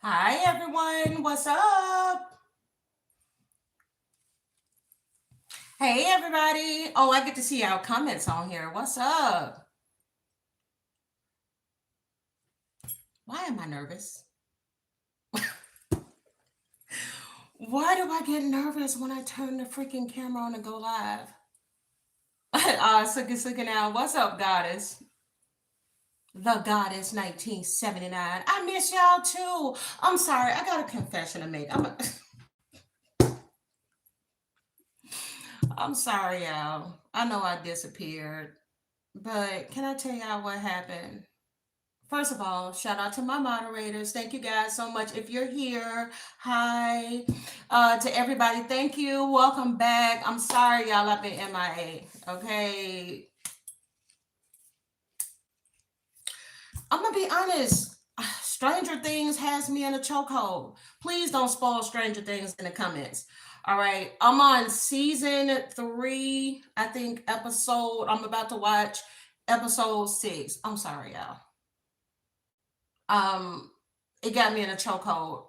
Hi everyone, what's up? Hey everybody. Oh, I get to see our comments on here. What's up? Why am I nervous? Why do I get nervous when I turn the freaking camera on and go live? Suki now. What's up, goddess? The goddess 1979. I miss y'all too. I'm sorry, I got a confession to make. I'm sorry, y'all. I know I disappeared, but can I tell y'all what happened? First of all, shout out to my moderators. Thank you guys so much. If you're here, hi to everybody. Thank you. Welcome back. I'm sorry, y'all. I've been MIA. Okay. I'm going to be honest. Stranger Things has me in a chokehold. Please don't spoil Stranger Things in the comments. All right. I'm on season 3, I think, episode. I'm about to watch episode 6. I'm sorry, y'all. Um, it got me in a chokehold.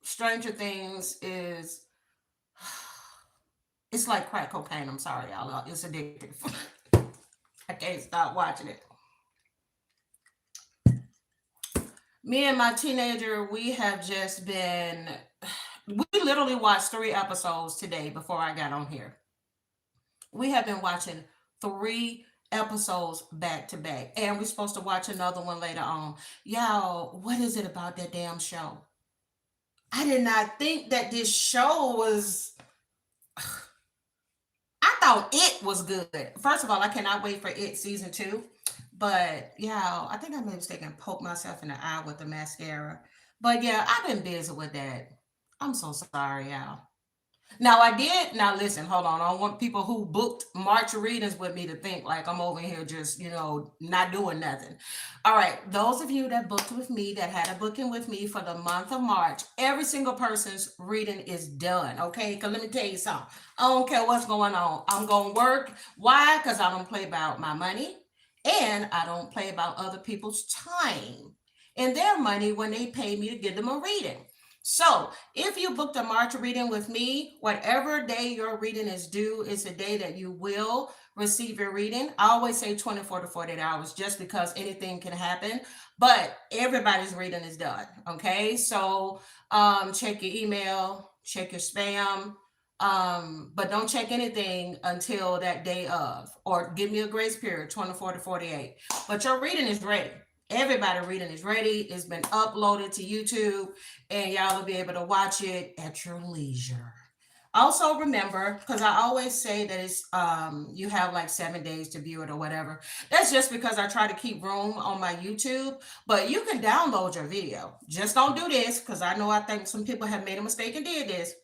Stranger Things is it's like crack cocaine. I'm sorry, y'all. It's addictive. I can't stop watching it. Me and my teenager, we have just been we literally watched 3 episodes today before I got on here. We have been watching 3 episodes back to back. And we're supposed to watch another one later on. Y'all, what is it about that damn show? I did not think that this show was I thought it was good. First of all, I cannot wait for it season 2. But yeah, I think I made a mistake and poked myself in the eye with the mascara. But yeah, I've been busy with that. I'm so sorry, y'all. Now I did. Now listen, hold on. I don't want people who booked March readings with me to think like I'm over here just not doing nothing. All right, those of you that booked with me, that had a booking with me for the month of March, every single person's reading is done. Okay, because let me tell you something. I don't care what's going on. I'm gonna work. Why? Because I don't play about my money, and I don't play about other people's time and their money when they pay me to give them a reading. So, if you booked a March reading with me, whatever day your reading is due is the day that you will receive your reading. I always say 24 to 48 hours just because anything can happen, but everybody's reading is done. Okay. So, check your email, check your spam, but don't check anything until that day of, or give me a grace period 24 to 48. But your reading is ready. Everybody reading is ready. It's been uploaded to YouTube, and y'all will be able to watch it at your leisure. Also remember, because I always say that it's you have like 7 days to view it or whatever. That's just because I try to keep room on my YouTube. But you can download your video. Just don't do this, because I think some people have made a mistake and did this.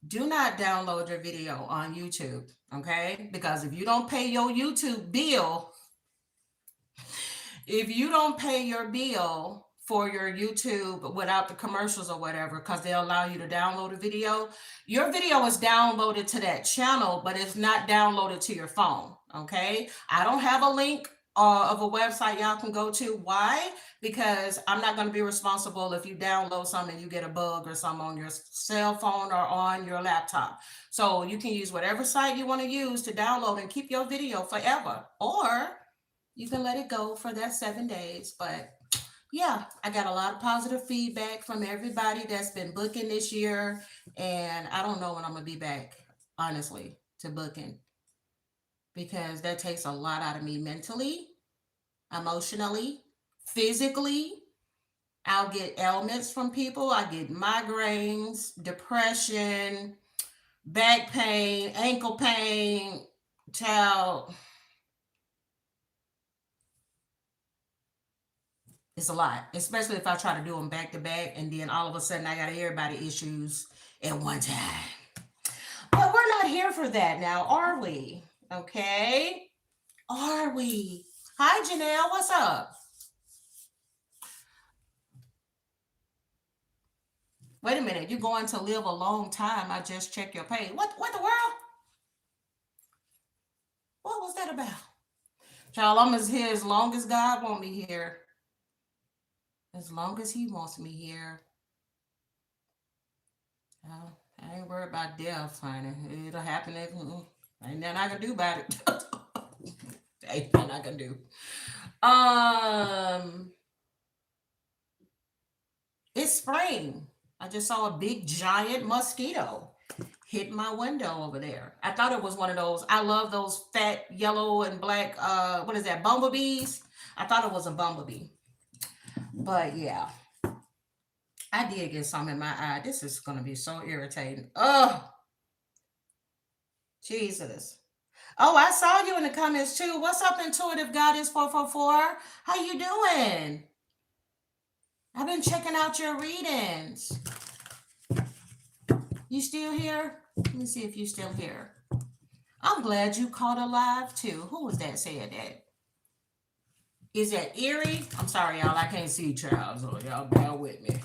Do not download your video on YouTube, okay? Because if you don't pay your bill for your YouTube without the commercials or whatever, because they allow you to download a video, your video is downloaded to that channel, but it's not downloaded to your phone. Okay. I don't have a link of a website y'all can go to. Why? Because I'm not going to be responsible if you download something and you get a bug or something on your cell phone or on your laptop. So you can use whatever site you want to use to download and keep your video forever. Or you can let it go for that 7 days. But yeah, I got a lot of positive feedback from everybody that's been booking this year. And I don't know when I'm going to be back, honestly, to booking, because that takes a lot out of me mentally, emotionally, physically. I'll get ailments from people. I get migraines, depression, back pain, ankle pain, child. It's a lot, especially if I try to do them back to back, and then all of a sudden I got everybody issues at one time. But we're not here for that now, are we? Okay. Are we? Hi, Janelle. What's up? Wait a minute. You're going to live a long time. I just checked your page. What the world? What was that about? Child, I'm here as long as God want me here. As long as he wants me here, I ain't worried about death, honey. It'll happen. Ain't nothing I can do about it. Ain't nothing I can do. Um, it's spring. I just saw a big giant mosquito hit my window over there. I thought it was one of those. I love those fat yellow and black. What is that? Bumblebees. I thought it was a bumblebee. But yeah, I did get some in my eye. This is gonna be so irritating. Oh, Jesus. Oh, I saw you in the comments too. What's up, Intuitive Goddess 444? How you doing? I've been checking out your readings. You still here? Let me see if you still here. I'm glad you caught alive too. Who was that saying that? Is that Erie? I'm sorry, y'all. I can't see Charles. So y'all bear with me.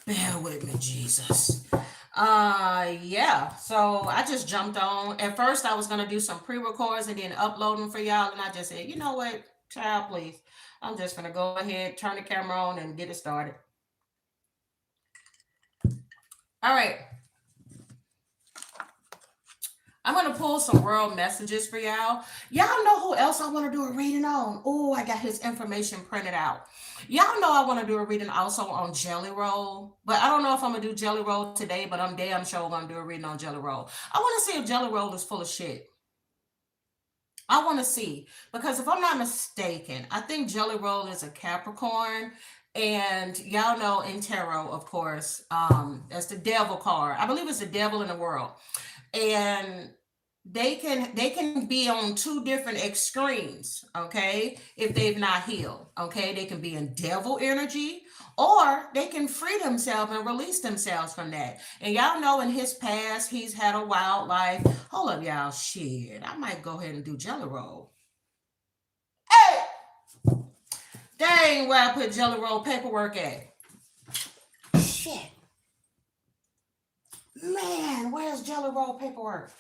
Bear with me, Jesus. Yeah. So I just jumped on. At first, I was gonna do some pre-records and then upload them for y'all, and I just said, you know what, child, please. I'm just gonna go ahead, turn the camera on, and get it started. All right. I'm gonna pull some world messages for y'all. Y'all know who else I want to do a reading on? Oh, I got his information printed out. Y'all know I want to do a reading also on Jelly Roll, but I don't know if I'm gonna do Jelly Roll today. But I'm damn sure gonna do a reading on Jelly Roll. I want to see if Jelly Roll is full of shit. I want to see because if I'm not mistaken, I think Jelly Roll is a Capricorn, and y'all know in tarot, of course, that's the devil card. I believe it's the devil in the world, and they can be on two different extremes, okay, if they've not healed, okay, they can be in devil energy, or they can free themselves and release themselves from that. And y'all know in his past he's had a wild life. Hold up, y'all. Shit, I might go ahead and do Jelly Roll. Hey, dang, where I put Jelly Roll paperwork at? Shit, man, where's Jelly Roll paperwork?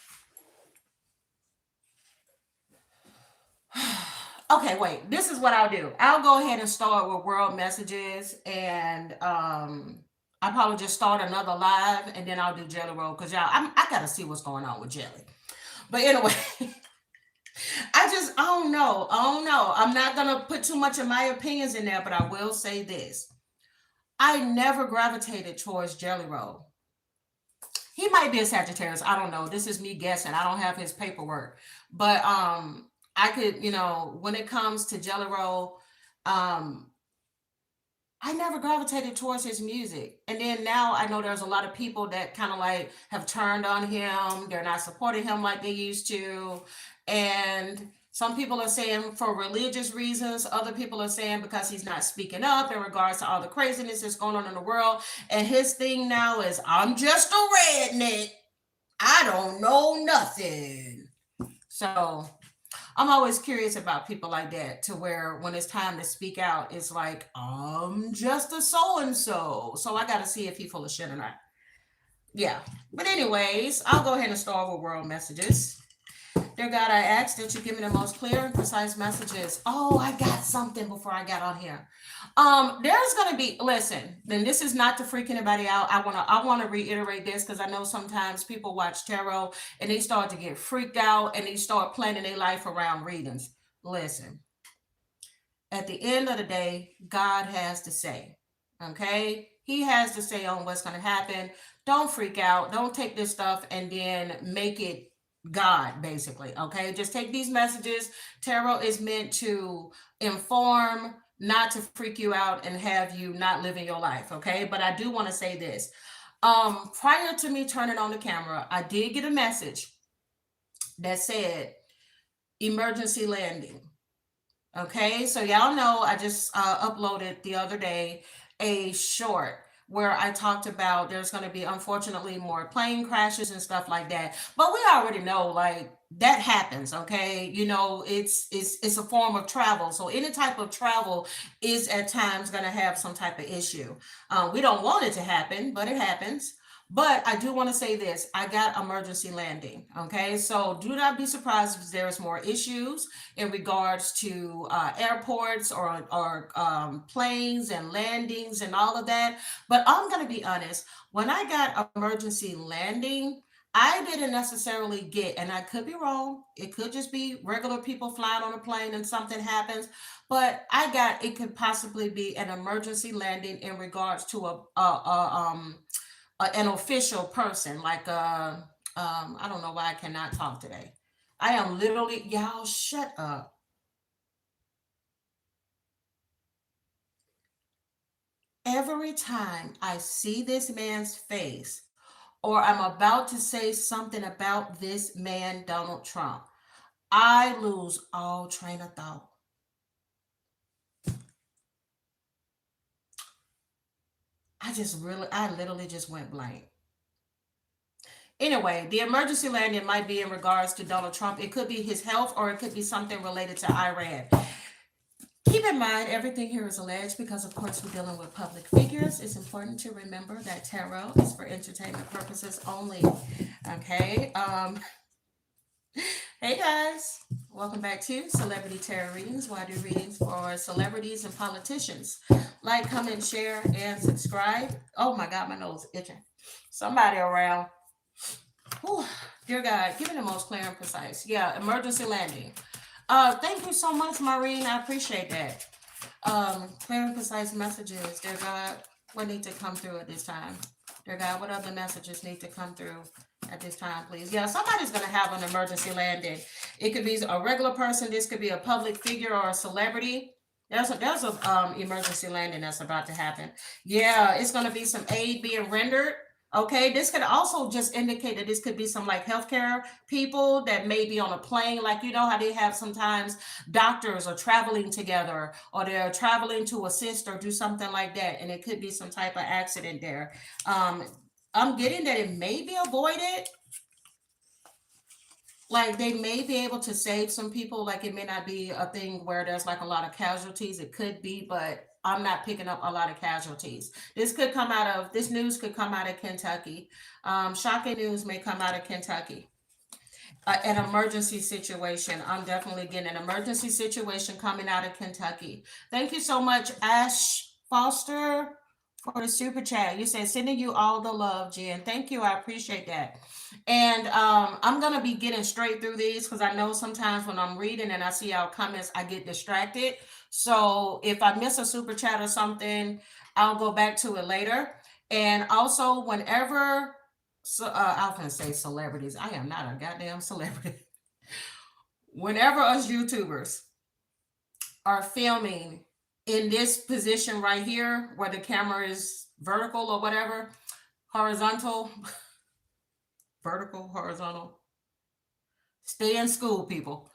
Okay, wait. This is what I'll do. I'll go ahead and start with world messages, and I'll probably just start another live, and then I'll do Jelly Roll because I gotta see what's going on with Jelly. But anyway, I don't know. I don't know. I'm not gonna put too much of my opinions in there, but I will say this: I never gravitated towards Jelly Roll. He might be a Sagittarius. I don't know. This is me guessing. I don't have his paperwork, but I could, when it comes to Jelly Roll, um, I never gravitated towards his music. And then now I know there's a lot of people that kind of like have turned on him. They're not supporting him like they used to. And some people are saying for religious reasons. Other people are saying because he's not speaking up in regards to all the craziness that's going on in the world. And his thing now is, I'm just a redneck. I don't know nothing. So I'm always curious about people like that, to where when it's time to speak out, it's like, I'm just a so and so. So I got to see if he's full of shit or not. Yeah. But, anyways, I'll go ahead and start with world messages. Dear God, I ask that you give me the most clear and precise messages. Oh, I got something before I got on here. There's gonna be, listen, then this is not to freak anybody out. I wanna reiterate this because I know sometimes people watch tarot and they start to get freaked out and they start planning their life around readings. Listen, at the end of the day, God has to say. Okay? He has to say on what's gonna happen. Don't freak out. Don't take this stuff and then make it God, basically. Okay? Just take these messages. Tarot is meant to inform, not to freak you out and have you not living your life. Okay? But I do want to say this. Prior to me turning on the camera, I did get a message that said emergency landing. Okay, so y'all know I just uploaded the other day a short where I talked about there's going to be, unfortunately, more plane crashes and stuff like that. But we already know, like, that happens. Okay, it's a form of travel, so any type of travel is at times going to have some type of issue. We don't want it to happen, but it happens. But I do want to say this. I got emergency landing. Okay. So do not be surprised if there's more issues in regards to airports or planes and landings and all of that. But I'm going to be honest. When I got emergency landing, I didn't necessarily get, and I could be wrong. It could just be regular people flying on a plane and something happens. But I got, it could possibly be an emergency landing in regards to an official person, like I don't know why I cannot talk today. I am literally, y'all shut up. Every time I see this man's face, or I'm about to say something about this man, Donald Trump, I lose all train of thought. I literally just went blank. Anyway, the emergency landing might be in regards to Donald Trump. It could be his health or it could be something related to Iran. Keep in mind, everything here is alleged because, of course, we're dealing with public figures. It's important to remember that tarot is for entertainment purposes only. Okay. Hey guys, welcome back to Celebrity Tarot Readings, where I do readings for celebrities and politicians. Like, comment, share, and subscribe. Oh my God, my nose is itching. Somebody around. Whew, dear God, give me the most clear and precise. Yeah, emergency landing. Thank you so much, Maureen. I appreciate that. Clear and precise messages. Dear God, what need to come through at this time? Dear God, what other messages need to come through at this time, please? Yeah, somebody's gonna have an emergency landing. It could be a regular person. This could be a public figure or a celebrity. There's a emergency landing that's about to happen. Yeah, it's gonna be some aid being rendered. Okay, this could also just indicate that this could be some like healthcare people that may be on a plane, like you know how they have sometimes doctors are traveling together or they're traveling to assist or do something like that, and it could be some type of accident there. Um, I'm getting that it may be avoided, like they may be able to save some people, like it may not be a thing where there's like a lot of casualties. It could be, but I'm not picking up a lot of casualties. This news could come out of Kentucky. Shocking news may come out of Kentucky. An emergency situation. I'm definitely getting an emergency situation coming out of Kentucky. Thank you so much, Ash Foster, for the super chat. You said sending you all the love, Jen. Thank you. I appreciate that. And I'm gonna be getting straight through these because I know sometimes when I'm reading and I see our comments, I get distracted. So if I miss a super chat or something, I'll go back to it later. And also, whenever I was gonna say celebrities, I am not a goddamn celebrity. Whenever us YouTubers are filming in this position right here, where the camera is vertical or whatever, horizontal, vertical, horizontal. Stay in school, people.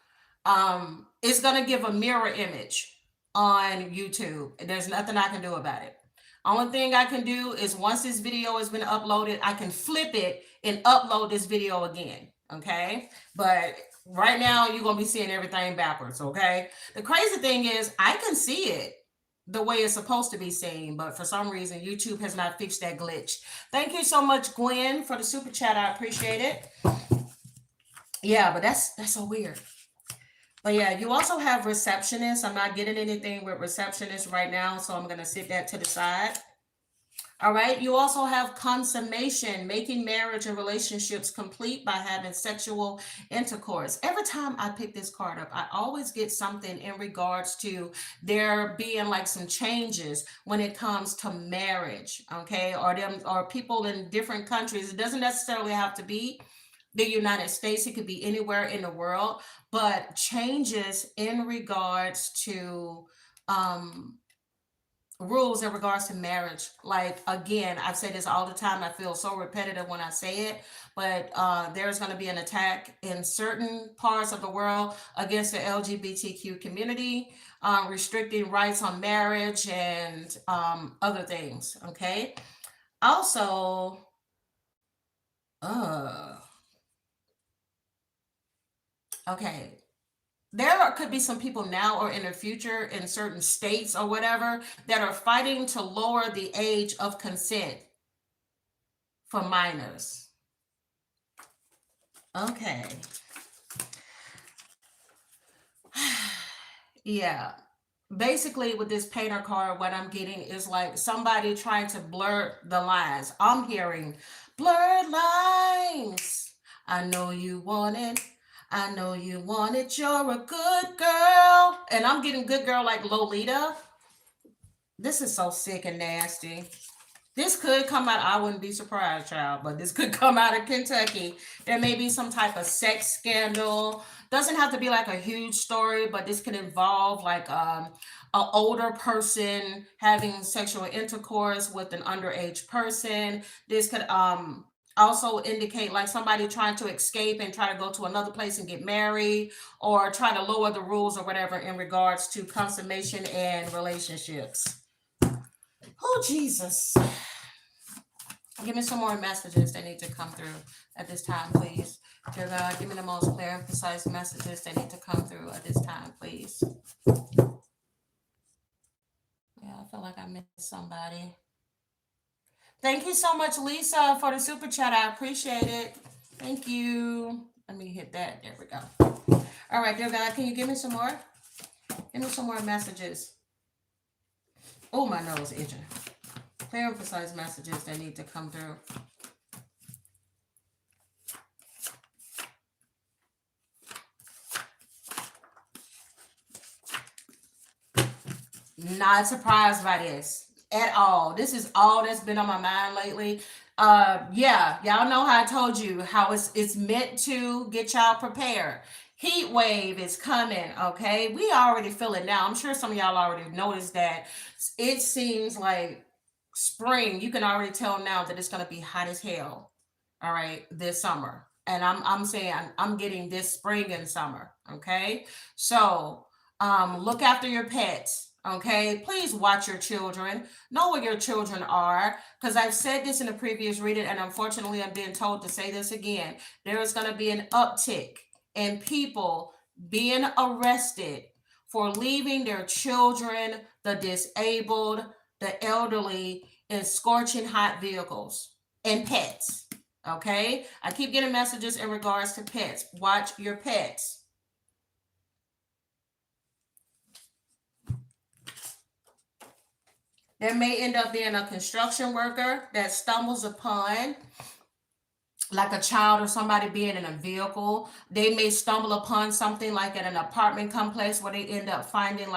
It's gonna give a mirror image on YouTube. There's nothing I can do about it. Only thing I can do is once this video has been uploaded, I can flip it and upload this video again. Okay. But right now you're gonna be seeing everything backwards. Okay. The crazy thing is I can see it the way it's supposed to be seen, but for some reason YouTube has not fixed that glitch. Thank you so much, Gwen, for the super chat. I appreciate it. Yeah, but that's so weird. But yeah, you also have receptionists. I'm not getting anything with receptionists right now, so I'm gonna sit that to the side. All right. You also have consummation, making marriage and relationships complete by having sexual intercourse. Every time I pick this card up, I always get something in regards to there being like some changes when it comes to marriage. Okay. Or people in different countries. It doesn't necessarily have to be the United States, it could be anywhere in the world, but changes in regards to um rules in regards to marriage. Like again, I say this all the time. I feel so repetitive when I say it, but there's going to be an attack in certain parts of the world against the LGBTQ community, restricting rights on marriage and other things. Okay. Also, uh, okay. There could be some people now or in the future in certain states or whatever that are fighting to lower the age of consent. for minors. Okay. Yeah. Basically, with this painter card, what I'm getting is like somebody trying to blur the lines. I'm hearing blurred lines. I know you want it. I know you want it. You're a good girl. And I'm getting good girl like Lolita. This is so sick and nasty. This could come out, I wouldn't be surprised, child, but this could come out of Kentucky. There may be some type of sex scandal. Doesn't have to be like a huge story, but this could involve like an older person having sexual intercourse with an underage person. This could also indicate like somebody trying to escape and try to go to another place and get married, or try to lower the rules or whatever in regards to consummation and relationships. Oh, Jesus. Give me some more messages that need to come through at this time, please. Dear God, give me the most clear and precise messages that need to come through at this time, please. Yeah, I feel like I missed somebody. Thank you so much, Lisa, for the super chat. I appreciate it. Thank you. Let me hit that. There we go. All right, dear God, can you give me some more? Give me some more messages. Oh, my nose itching. Clear and precise messages that need to come through. Not surprised by this at all. This is all that's been on my mind lately. Yeah, y'all know how I told you how it's meant to get y'all prepared. Heat wave is coming, okay? We already feel it now. I'm sure some of y'all already noticed that. It seems like spring. You can already tell now that it's gonna be hot as hell. All right, this summer. And I'm saying I'm getting this spring and summer. Okay. So look after your pets. Okay, please watch your children. Know where your children are, because I've said this in a previous reading, and unfortunately, I'm being told to say this again. There is going to be an uptick in people being arrested for leaving their children, the disabled, the elderly in scorching hot vehicles, and pets. Okay, I keep getting messages in regards to pets. Watch your pets. There may end up being a construction worker that stumbles upon like a child or somebody being in a vehicle. They may stumble upon something like at an apartment complex where they end up finding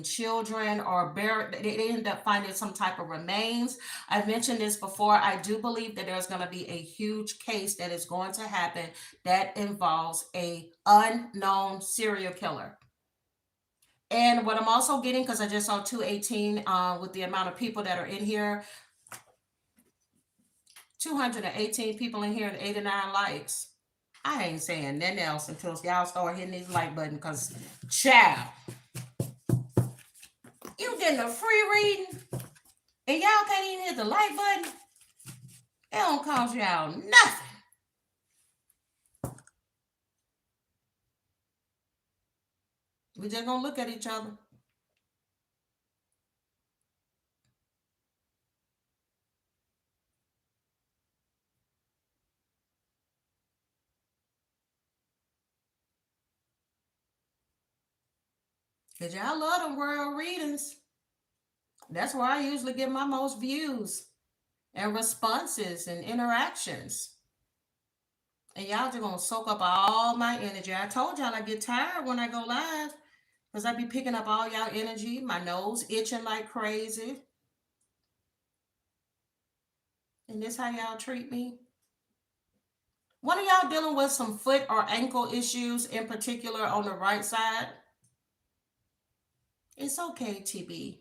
children, or they end up finding some type of remains. I've mentioned this before. I do believe that there's going to be a huge case that is going to happen that involves a unknown serial killer. And what I'm also getting, because I just saw 218 with the amount of people that are in here, 218 people in here and 89 likes. I ain't saying nothing else until y'all start hitting this like button, because, child, you getting a free reading and y'all can't even hit the like button. It don't cost y'all nothing. We just gonna look at each other. Because y'all love them world readings. That's where I usually get my most views and responses and interactions. And y'all just gonna soak up all my energy. I told y'all I get tired when I go live, because I be picking up all y'all energy, my nose itching like crazy. And this how y'all treat me? One of y'all dealing with some foot or ankle issues in particular on the right side? It's okay, TB.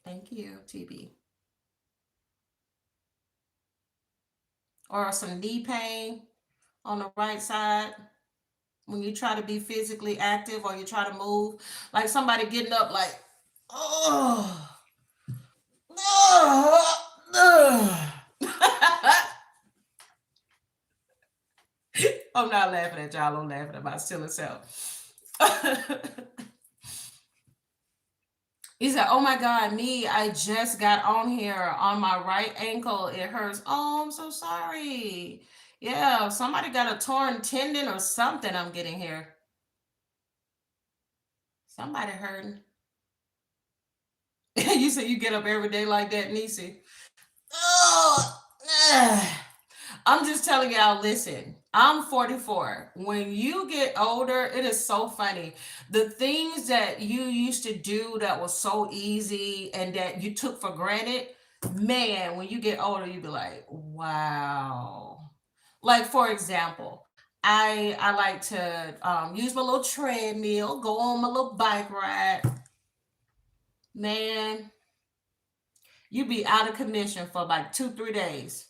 Thank you, TB. Or some knee pain on the right side when you try to be physically active or you try to move, like somebody getting up like, oh, I'm not laughing at y'all, I'm laughing at my silly self. He said, "Oh my God, me, I just got on here on my right ankle. It hurts. Oh, I'm so sorry. Yeah, somebody got a torn tendon or something. I'm getting here. Somebody hurting." You said you get up every day like that, Nisi. Oh, I'm just telling y'all, listen, I'm 44. When you get older, it is so funny. The things that you used to do that was so easy and that you took for granted, man, when you get older, you be like, wow. Like, for example, I like to use my little treadmill, go on my little bike ride. Man, you be out of commission for like 2, 3 days,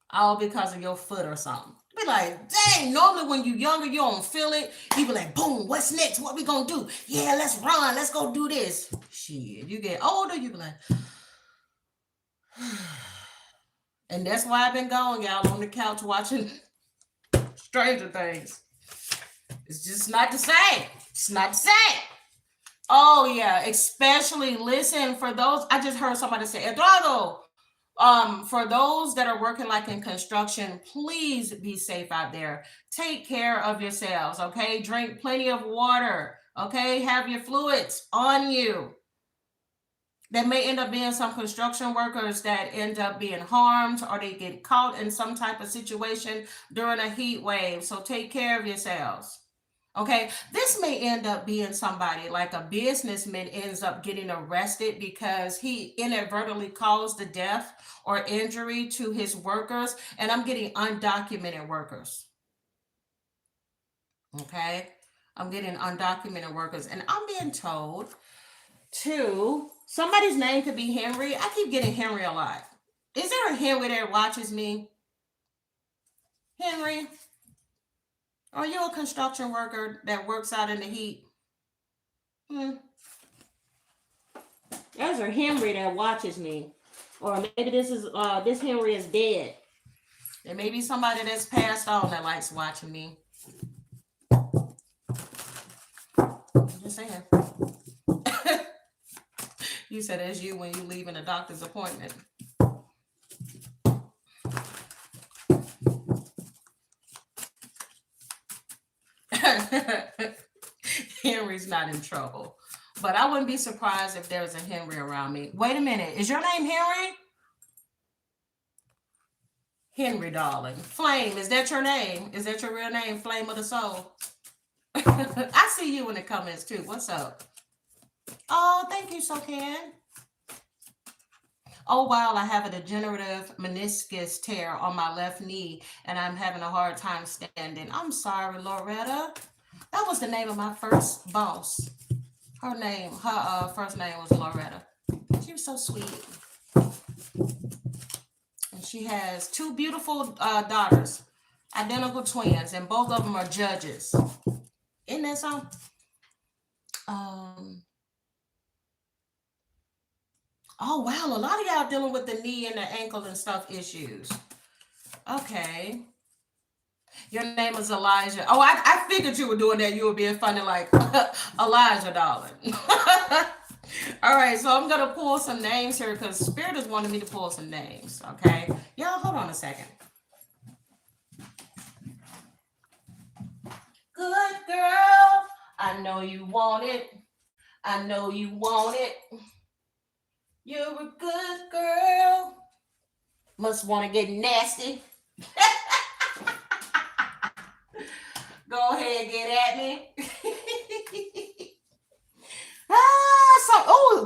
all because of your foot or something. Be like, dang, normally when you younger, you don't feel it. You be like, boom, what's next? What we gonna do? Yeah, let's run. Let's go do this. Shit, you get older, you be like, and that's why I've been gone, y'all, on the couch watching Stranger Things. It's just not the same. It's not the same. Oh yeah, especially listen for those. I just heard somebody say, Eduardo, for those that are working like in construction, please be safe out there. Take care of yourselves, okay? Drink plenty of water, okay? Have your fluids on you. There may end up being some construction workers that end up being harmed or they get caught in some type of situation during a heat wave. So take care of yourselves. Okay, this may end up being somebody like a businessman ends up getting arrested because he inadvertently caused the death or injury to his workers. And I'm getting undocumented workers. Okay, I'm getting undocumented workers. And I'm being told to somebody's name could be Henry. I keep getting Henry a lot. Is there a Henry that watches me? Henry, are you a construction worker that works out in the heat? Hmm. There's a Henry that watches me. Or maybe this Henry is dead. There may be somebody that's passed on that likes watching me. I'm just saying. You said as you when you leave in a doctor's appointment. Henry's not in trouble. But I wouldn't be surprised if there was a Henry around me. Wait a minute. Is your name Henry? Henry, darling. Flame, is that your name? Is that your real name? Flame of the Soul? I see you in the comments too. What's up? Oh, thank you, SoCan. Oh, wow, I have a degenerative meniscus tear on my left knee and I'm having a hard time standing. I'm sorry, Loretta. That was the name of my first boss. Her first name was Loretta. She was so sweet. And she has two beautiful daughters, identical twins, and both of them are judges. Isn't that something? Um, oh, wow, a lot of y'all dealing with the knee and the ankle and stuff issues. Okay. Your name is Elijah. Oh, I figured you were doing that. You were being funny like Elijah, darling. All right, so I'm going to pull some names here because Spirit has wanted me to pull some names, okay? Y'all, hold on a second. Good girl, I know you want it. I know you want it. You're a good girl. Must want to get nasty. Go ahead, get at me.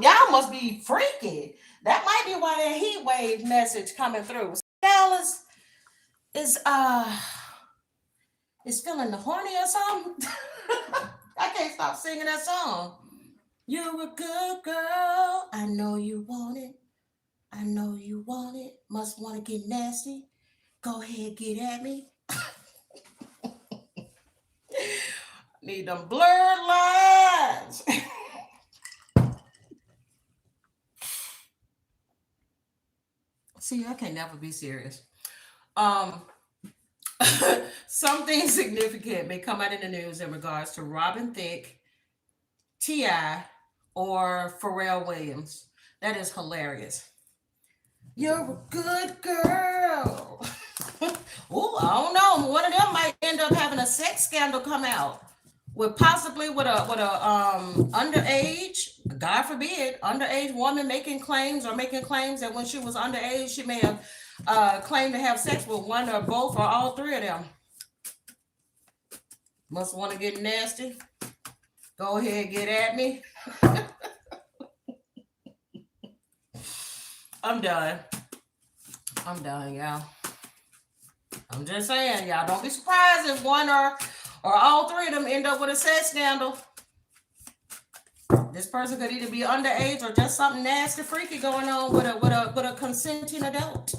Y'all must be freaky. That might be why that heat wave message coming through. Dallas is feeling the horny or something. I can't stop singing that song. You're a good girl. I know you want it. I know you want it. Must want to get nasty. Go ahead, get at me. Need them blurred lines. See, I can never be serious. Um, Something significant may come out in the news in regards to Robin Thicke, T.I., or Pharrell Williams. That is hilarious. You're a good girl. Oh, I don't know. One of them might end up having a sex scandal come out with possibly with a underage, God forbid, underage woman making claims or making claims that when she was underage, she may have claimed to have sex with one or both or all three of them. Must want to get nasty. Go ahead, get at me. I'm done. I'm done, y'all. I'm just saying, y'all don't be surprised if one or all three of them end up with a sex scandal. This person could either be underage or just something nasty, freaky going on with a consenting adult.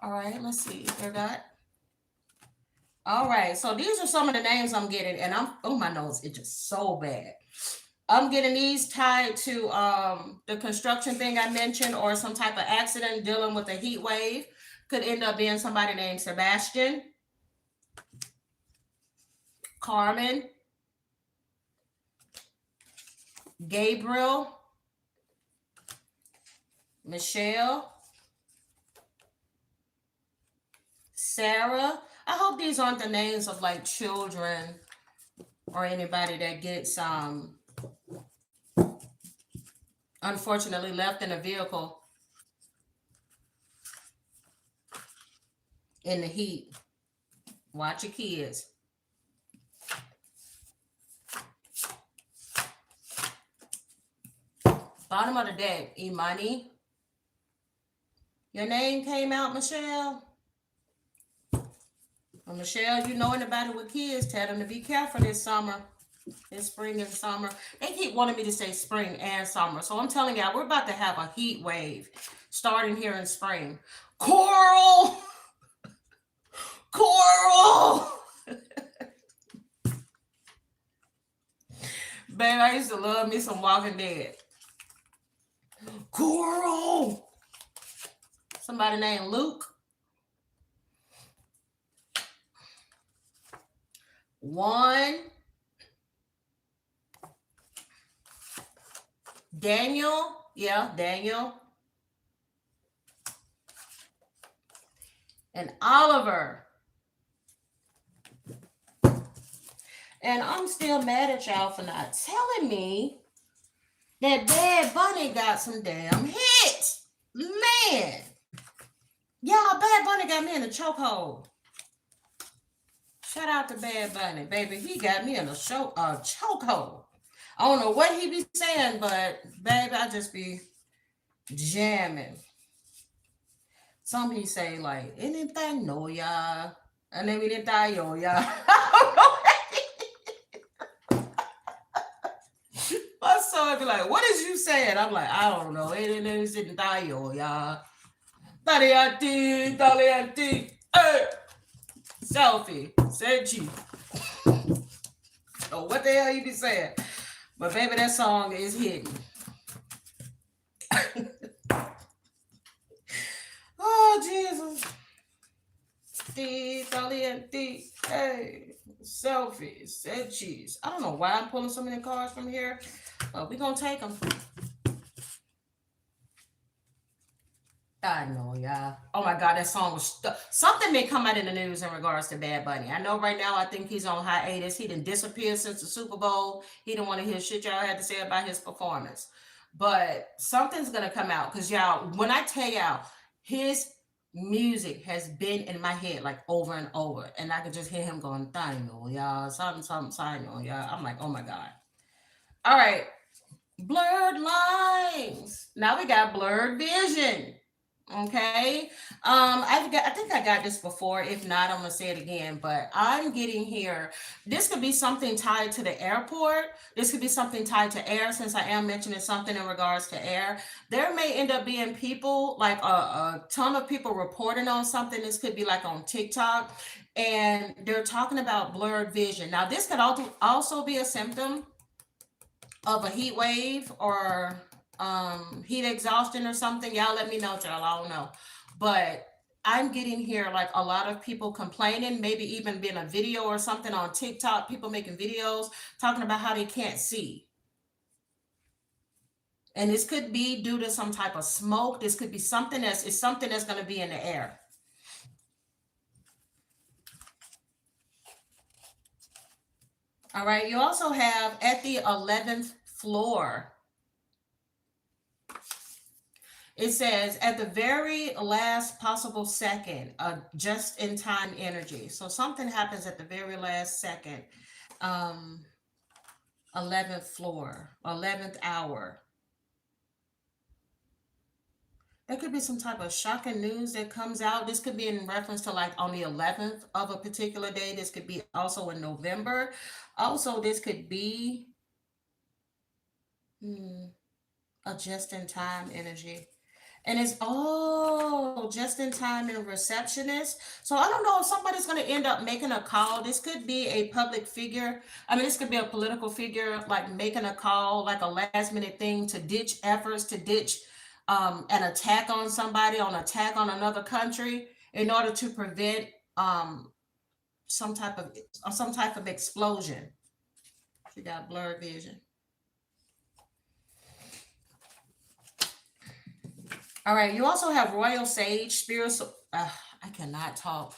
All right, let's see. They got. All right, so these are some of the names I'm getting, and my nose it's just so bad. I'm getting these tied to the construction thing I mentioned, or some type of accident dealing with a heat wave. Could end up being somebody named Sebastian, Carmen, Gabriel, Michelle, Sarah. I hope these aren't the names of like children or anybody that gets unfortunately left in a vehicle in the heat. Watch your kids. Bottom of the deck, Imani. Your name came out, Michelle. Well, Michelle, you know anybody with kids, tell them to be careful this summer. This spring and summer. They keep wanting me to say spring and summer. So I'm telling y'all, we're about to have a heat wave starting here in spring. Coral! Coral! Babe, I used to love me some Walking Dead. Coral! Somebody named Luke. One. Daniel. Yeah, Daniel. And Oliver. And I'm still mad at y'all for not telling me that Bad Bunny got some damn hits. Man. Y'all, Bad Bunny got me in a chokehold. Shout out to Bad Bunny, baby. He got me in a chokehold. I don't know what he be saying, but baby, I just be jamming. Some people say like, anything no ya, and then we didn't die yo ya. My son be like, what is you saying? I'm like, I don't know. It didn't die yo ya. Dale hey. Selfie, said you. Oh, what the hell you be saying? But baby, that song is hitting. Oh, Jesus. Hey, selfies, said cheese. I don't know why I'm pulling so many cards from here, but we're going to take them. I know, y'all. Oh my God, that song was something may come out in the news in regards to Bad Bunny. I know right now, I think he's on hiatus. He didn't disappear since the Super Bowl. He didn't want to hear shit y'all had to say about his performance. But something's gonna come out because y'all, when I tell y'all, his music has been in my head like over and over, and I could just hear him going, "Thino, y'all, something, y'all." I'm like, oh my God. All right, blurred lines. Now we got blurred vision. Okay. I think I got this before. If not, I'm gonna say it again. But I'm getting here. This could be something tied to the airport. This could be something tied to air, since I am mentioning something in regards to air. There may end up being people, like a ton of people reporting on something. This could be like on TikTok, and they're talking about blurred vision. Now, this could also be a symptom of a heat wave or heat exhaustion or something. Y'all let me know, y'all. I don't know, but I'm getting here like a lot of people complaining, maybe even being a video or something on TikTok, people making videos talking about how they can't see. And this could be due to some type of smoke. This could be something it's something that's going to be in the air. All right. You also have at the 11th floor, it says at the very last possible second, just in time energy. So something happens at the very last second. Um, 11th floor, 11th hour. There could be some type of shocking news that comes out. This could be in reference to like on the 11th of a particular day. This could be also in November. Also, this could be hmm, a just in time energy. And it's just in time and receptionist. So I don't know if somebody's going to end up making a call. This could be a public figure. I mean, this could be a political figure, like making a call, like a last minute thing to ditch efforts, to ditch an attack on somebody, on attack on another country, in order to prevent um, some type of explosion. She got blurred vision. All right. You also have royal sage, spiritual. I cannot talk.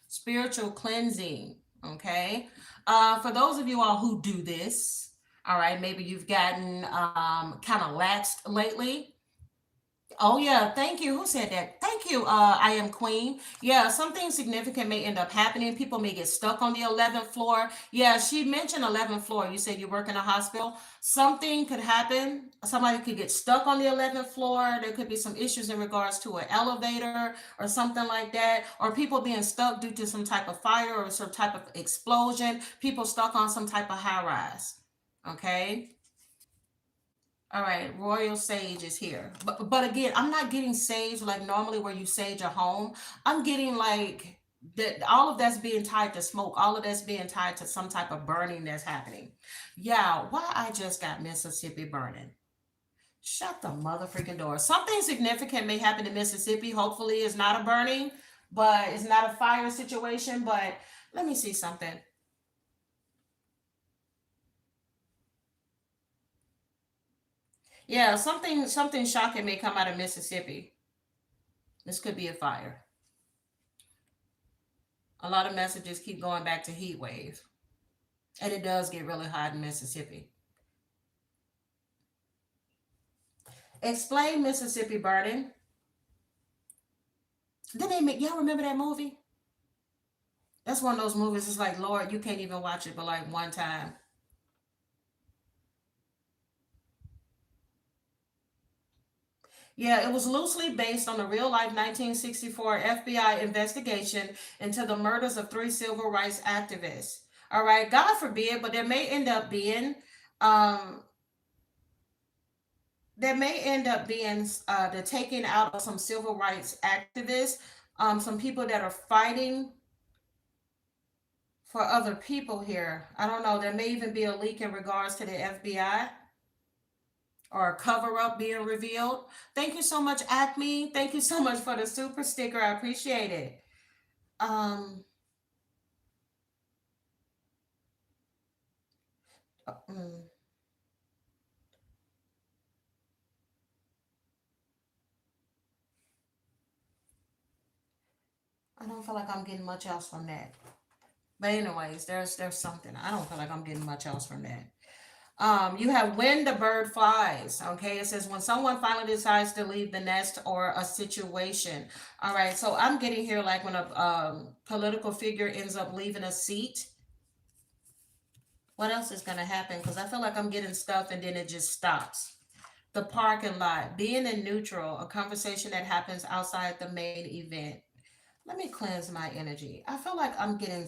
Spiritual cleansing. Okay. For those of you all who do this, all right, maybe you've gotten kind of laxed lately. Oh yeah, thank you. Who said that? Thank you. I am Queen. Yeah, something significant may end up happening. People may get stuck on the 11th floor. Yeah, she mentioned 11th floor. You said you work in a hospital. Something could happen. Somebody could get stuck on the 11th floor. There could be some issues in regards to an elevator or something like that, or people being stuck due to some type of fire or some type of explosion. People stuck on some type of high rise. Okay. All right, royal sage is here. But again, I'm not getting sage like normally where you sage a home. I'm getting like that all of that's being tied to smoke, all of that's being tied to some type of burning that's happening. Yeah, why I just got Mississippi burning. Shut the mother freaking door. Something significant may happen in Mississippi. Hopefully it's not a burning, but it's not a fire situation. But let me see something. Yeah, something shocking may come out of Mississippi. This could be a fire. A lot of messages keep going back to heat wave, and it does get really hot in Mississippi. Explain Mississippi burning. Did they make y'all remember that movie? That's one of those movies. It's like Lord, you can't even watch it, but like one time. Yeah, it was loosely based on the real life 1964 FBI investigation into the murders of three civil rights activists. All right, God forbid, but um, there may end up being the taking out of some civil rights activists, some people that are fighting for other people here. I don't know. There may even be a leak in regards to the FBI or a cover up being revealed. Thank you so much, Acme. Thank you so much for the super sticker. I appreciate it. Um, mm, I don't feel like I'm getting much else from that. But anyways, there's something. I don't feel like I'm getting much else from that. You have when the bird flies. Okay, it says when someone finally decides to leave the nest or a situation. All right, so I'm getting here like when a political figure ends up leaving a seat. What else is gonna happen? Because I feel like I'm getting stuff and then it just stops. The parking lot, being in neutral, a conversation that happens outside the main event. Let me cleanse my energy. I feel like I'm getting.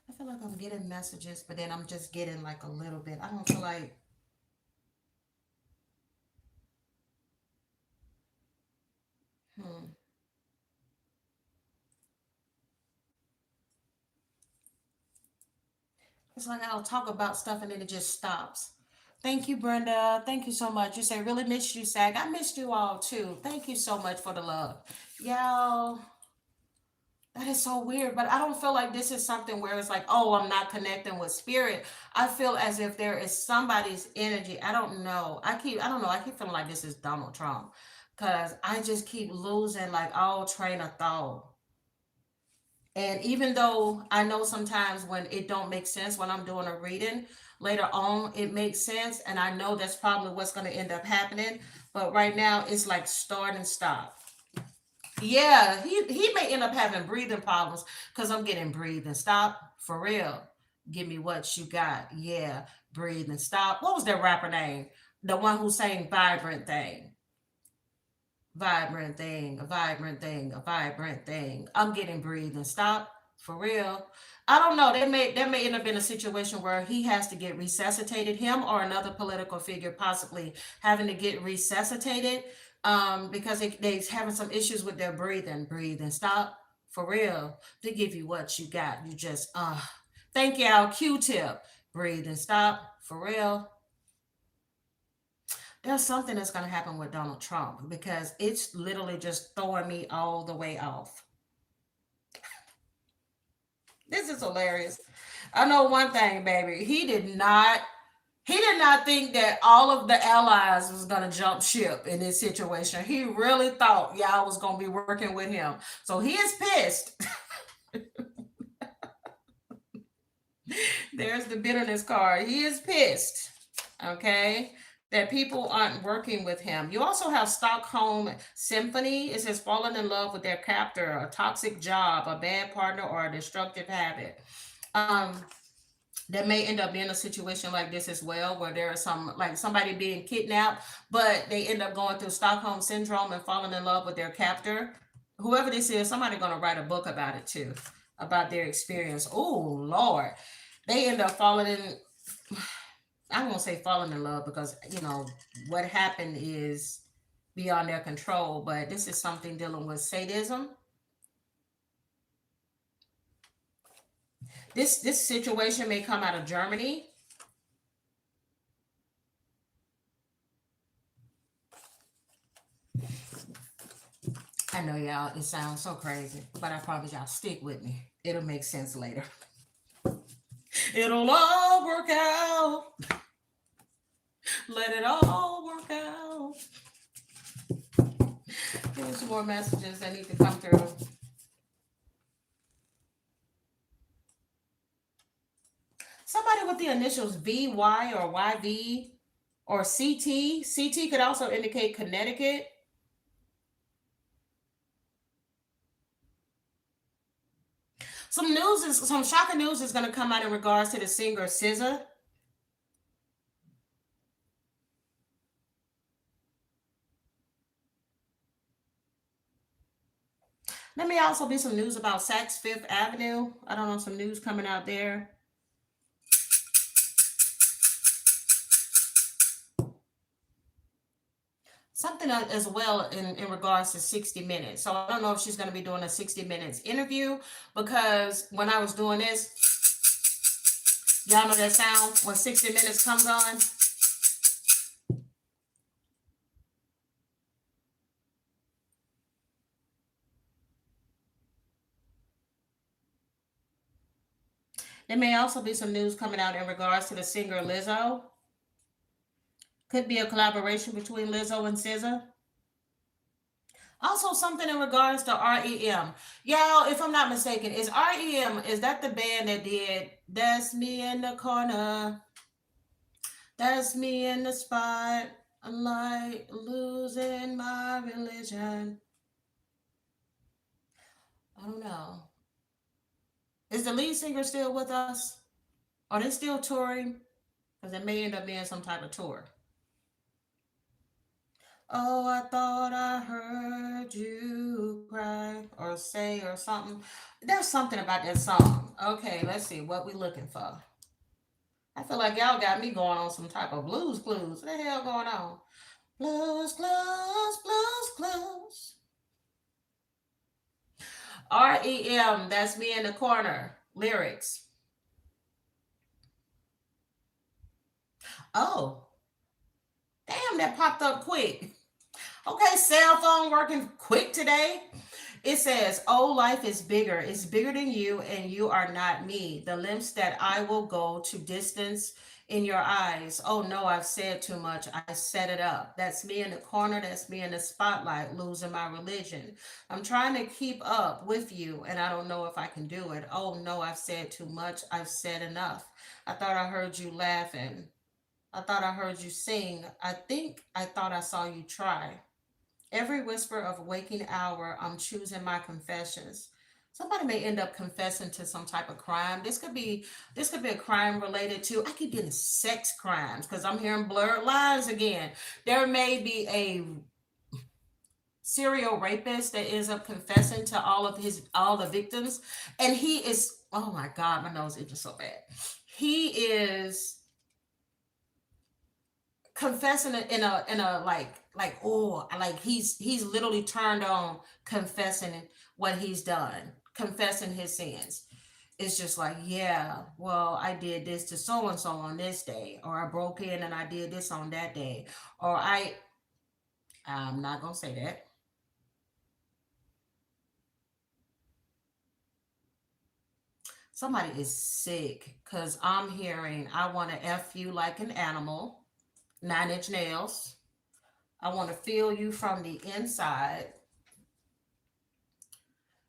I feel like I'm getting messages, but then I'm just getting like a little bit. I don't feel like. Hmm. It's like I'll talk about stuff and then it just stops. Thank you, Brenda. Thank you so much. You say, really missed you, Sag. I missed you all too. Thank you so much for the love. Y'all. That is so weird, but I don't feel like this is something where it's like, oh, I'm not connecting with spirit. I feel as if there is somebody's energy. I don't know. I don't know. I keep feeling like this is Donald Trump because I just keep losing like all train of thought. And even though I know sometimes when it don't make sense when I'm doing a reading, later on it makes sense, and I know that's probably what's going to end up happening. But right now it's like start and stop. Yeah, he may end up having breathing problems because I'm getting breathe and stop for real. Give me what you got. Yeah, breathe and stop. What was that rapper name? The one who sang vibrant thing. Vibrant thing, a vibrant thing, a vibrant thing. I'm getting breathe and stop for real. I don't know. That may end up in a situation where he has to get resuscitated, him or another political figure possibly having to get resuscitated because they're having some issues with their breathing. Breathe and stop for real. They give you what you got. You just thank you, Al Q-tip. Breathe and stop for real. There's something that's going to happen with Donald Trump because it's literally just throwing me all the way off. This is hilarious. I know one thing, baby. He did not think that all of the allies was going to jump ship in this situation. He really thought y'all was going to be working with him. So he is pissed. There's the bitterness card. He is pissed. Okay. That people aren't working with him. You also have Stockholm Symphony. It says falling in love with their captor, a toxic job, a bad partner, or a destructive habit. Um, that may end up being a situation like this as well, where there is some like somebody being kidnapped, but they end up going through Stockholm syndrome and falling in love with their captor. Whoever this is, somebody gonna write a book about it too, about their experience. Oh Lord, they end up falling in. I won't say falling in love because what happened is beyond their control, but this is something dealing with sadism. This situation may come out of Germany. I know y'all, it sounds so crazy, but I promise y'all stick with me. It'll make sense later. It'll all work out. Let it all work out. Here's some more messages that need to come through. Somebody with the initials VY or YV or CT. CT could also indicate Connecticut. Some shocking news is going to come out in regards to the singer SZA. There may also be some news about Saks Fifth Avenue. I don't know, some news coming out there. Something as well in regards to 60 Minutes. So I don't know if she's going to be doing a 60 Minutes interview because when I was doing this, y'all know that sound when 60 Minutes comes on? There may also be some news coming out in regards to the singer Lizzo. Could be a collaboration between Lizzo and SZA. Also, something in regards to REM. Y'all, if I'm not mistaken, is REM, is that the band that did That's Me in the Corner? That's me in the spot. I'm like losing my religion. I don't know. Is the lead singer still with us? Are they still touring? Because it may end up being some type of tour. Oh, I thought I heard you cry or say or something. There's something about that song. Okay, let's see what we looking for. I feel like y'all got me going on some type of blues clues. What the hell going on? Blues clues, blues clues. REM, that's me in the corner. Lyrics. Oh, damn, that popped up quick. Okay, cell phone working quick today. It says, "Oh, life is bigger. It's bigger than you, and you are not me. The lengths that I will go to distance in your eyes. Oh no, I've said too much. I set it up. That's me in the corner. That's me in the spotlight, losing my religion. I'm trying to keep up with you, and I don't know if I can do it. Oh no, I've said too much. I've said enough. I thought I heard you laughing. I thought I heard you sing. I think I thought I saw you try. Every whisper of waking hour, I'm choosing my confessions." Somebody may end up confessing to some type of crime. This could be a crime related to, I keep getting sex crimes because I'm hearing blurred lines again. There may be a serial rapist that ends up confessing to all the victims, and he is, oh my god, my nose itches so bad. He is confessing it in a like, oh, like he's literally turned on confessing what he's done, confessing his sins. It's just like, yeah, well, I did this to so and so on this day, or I broke in and I did this on that day, or I'm not gonna say that. Somebody is sick because I'm hearing, I want to f you like an animal, 9 inch nails. I want to feel you from the inside.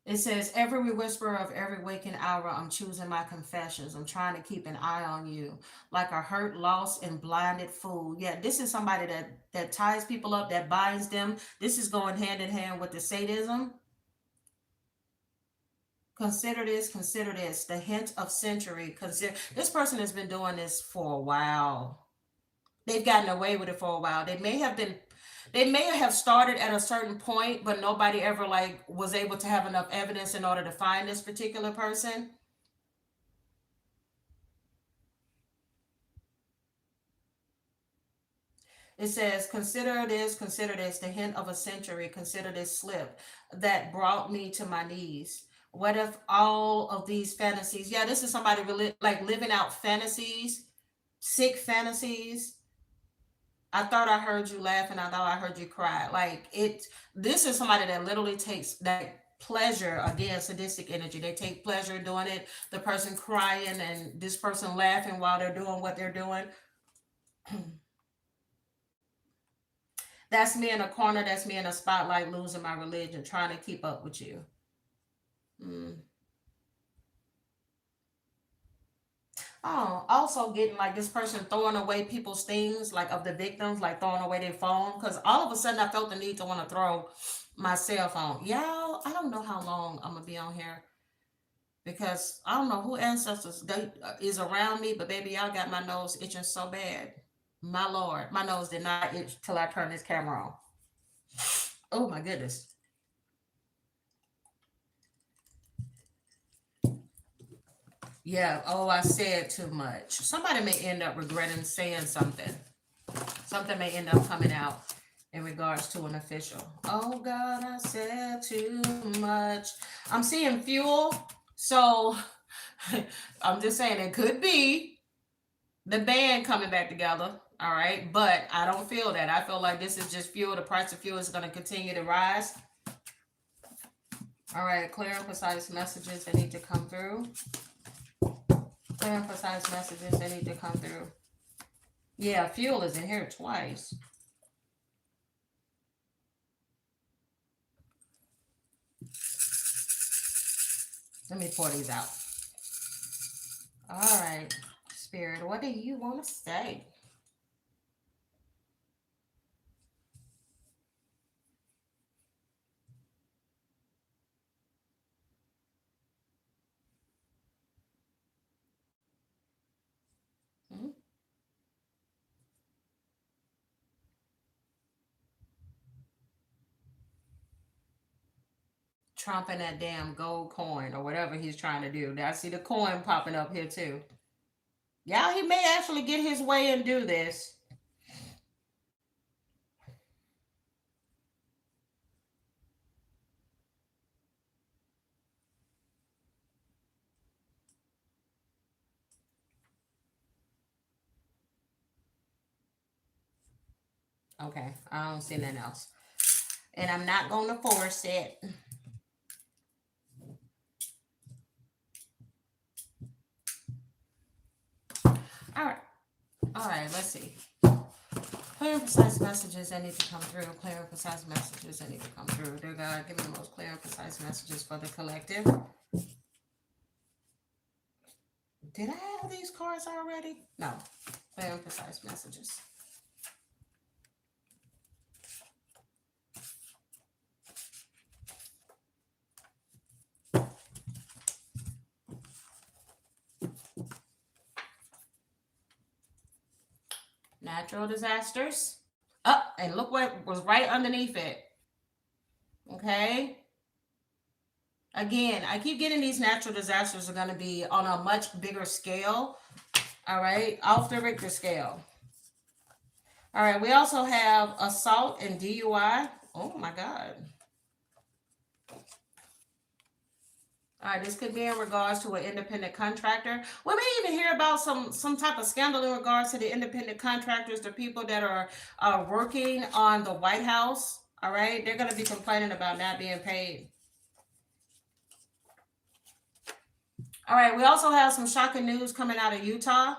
It says, "Every whisper of every waking hour, I'm choosing my confessions. I'm trying to keep an eye on you, like a hurt, lost, and blinded fool." Yeah, this is somebody that ties people up, that binds them. This is going hand in hand with the sadism. Consider this. The hint of century. Consider this person has been doing this for a while. They've gotten away with it for a while. They may have started at a certain point, but nobody ever like was able to have enough evidence in order to find this particular person. It says, consider this, the hint of a century, consider this slip that brought me to my knees. What if all of these fantasies, yeah, this is somebody really like living out fantasies, sick fantasies. I thought I heard you laugh and I thought I heard you cry. Like it, this is somebody that literally takes that pleasure, again, sadistic energy. They take pleasure in doing it. The person crying and this person laughing while they're doing what they're doing. That's me in a corner. That's me in a spotlight, losing my religion, trying to keep up with you. Mm. Oh, also getting like this person throwing away people's things, like of the victims, like throwing away their phone. Because all of a sudden I felt the need to want to throw my cell phone. Y'all, I don't know how long I'm going to be on here because I don't know who ancestors is around me, but baby, y'all got my nose itching so bad. My Lord, my nose did not itch till I turned this camera on. Oh my goodness. Yeah. Oh, I said too much. Somebody may end up regretting saying something. Something may end up coming out in regards to an official. Oh God, I said too much. I'm seeing fuel. So I'm just saying it could be the band coming back together. All right. But I don't feel that. I feel like this is just fuel. The price of fuel is going to continue to rise. All right. Clear and precise messages that need to come through. Clear and precise messages that need to come through. Yeah, fuel is in here twice. Let me pour these out. All right, Spirit, what do you want to say? Hmm? Tromping that damn gold coin or whatever he's trying to do. I see the coin popping up here too. Yeah, he may actually get his way and do this. Okay, I don't see nothing else. And I'm not going to force it. All right. All right, let's see. Clear and precise messages that need to come through. Clear and precise messages that need to come through. Dear God, give me the most clear and precise messages for the collective. Did I have these cards already? No. Clear and precise messages. Natural disasters. Oh, and look what was right underneath it. Okay. Again, I keep getting these natural disasters are going to be on a much bigger scale. All right. Off the Richter scale. All right. We also have assault and DUI. Oh my God. All right, this could be in regards to an independent contractor. We may even hear about some type of scandal in regards to the independent contractors, the people that are working on the White House. All right, they're going to be complaining about not being paid. All right, we also have some shocking news coming out of Utah.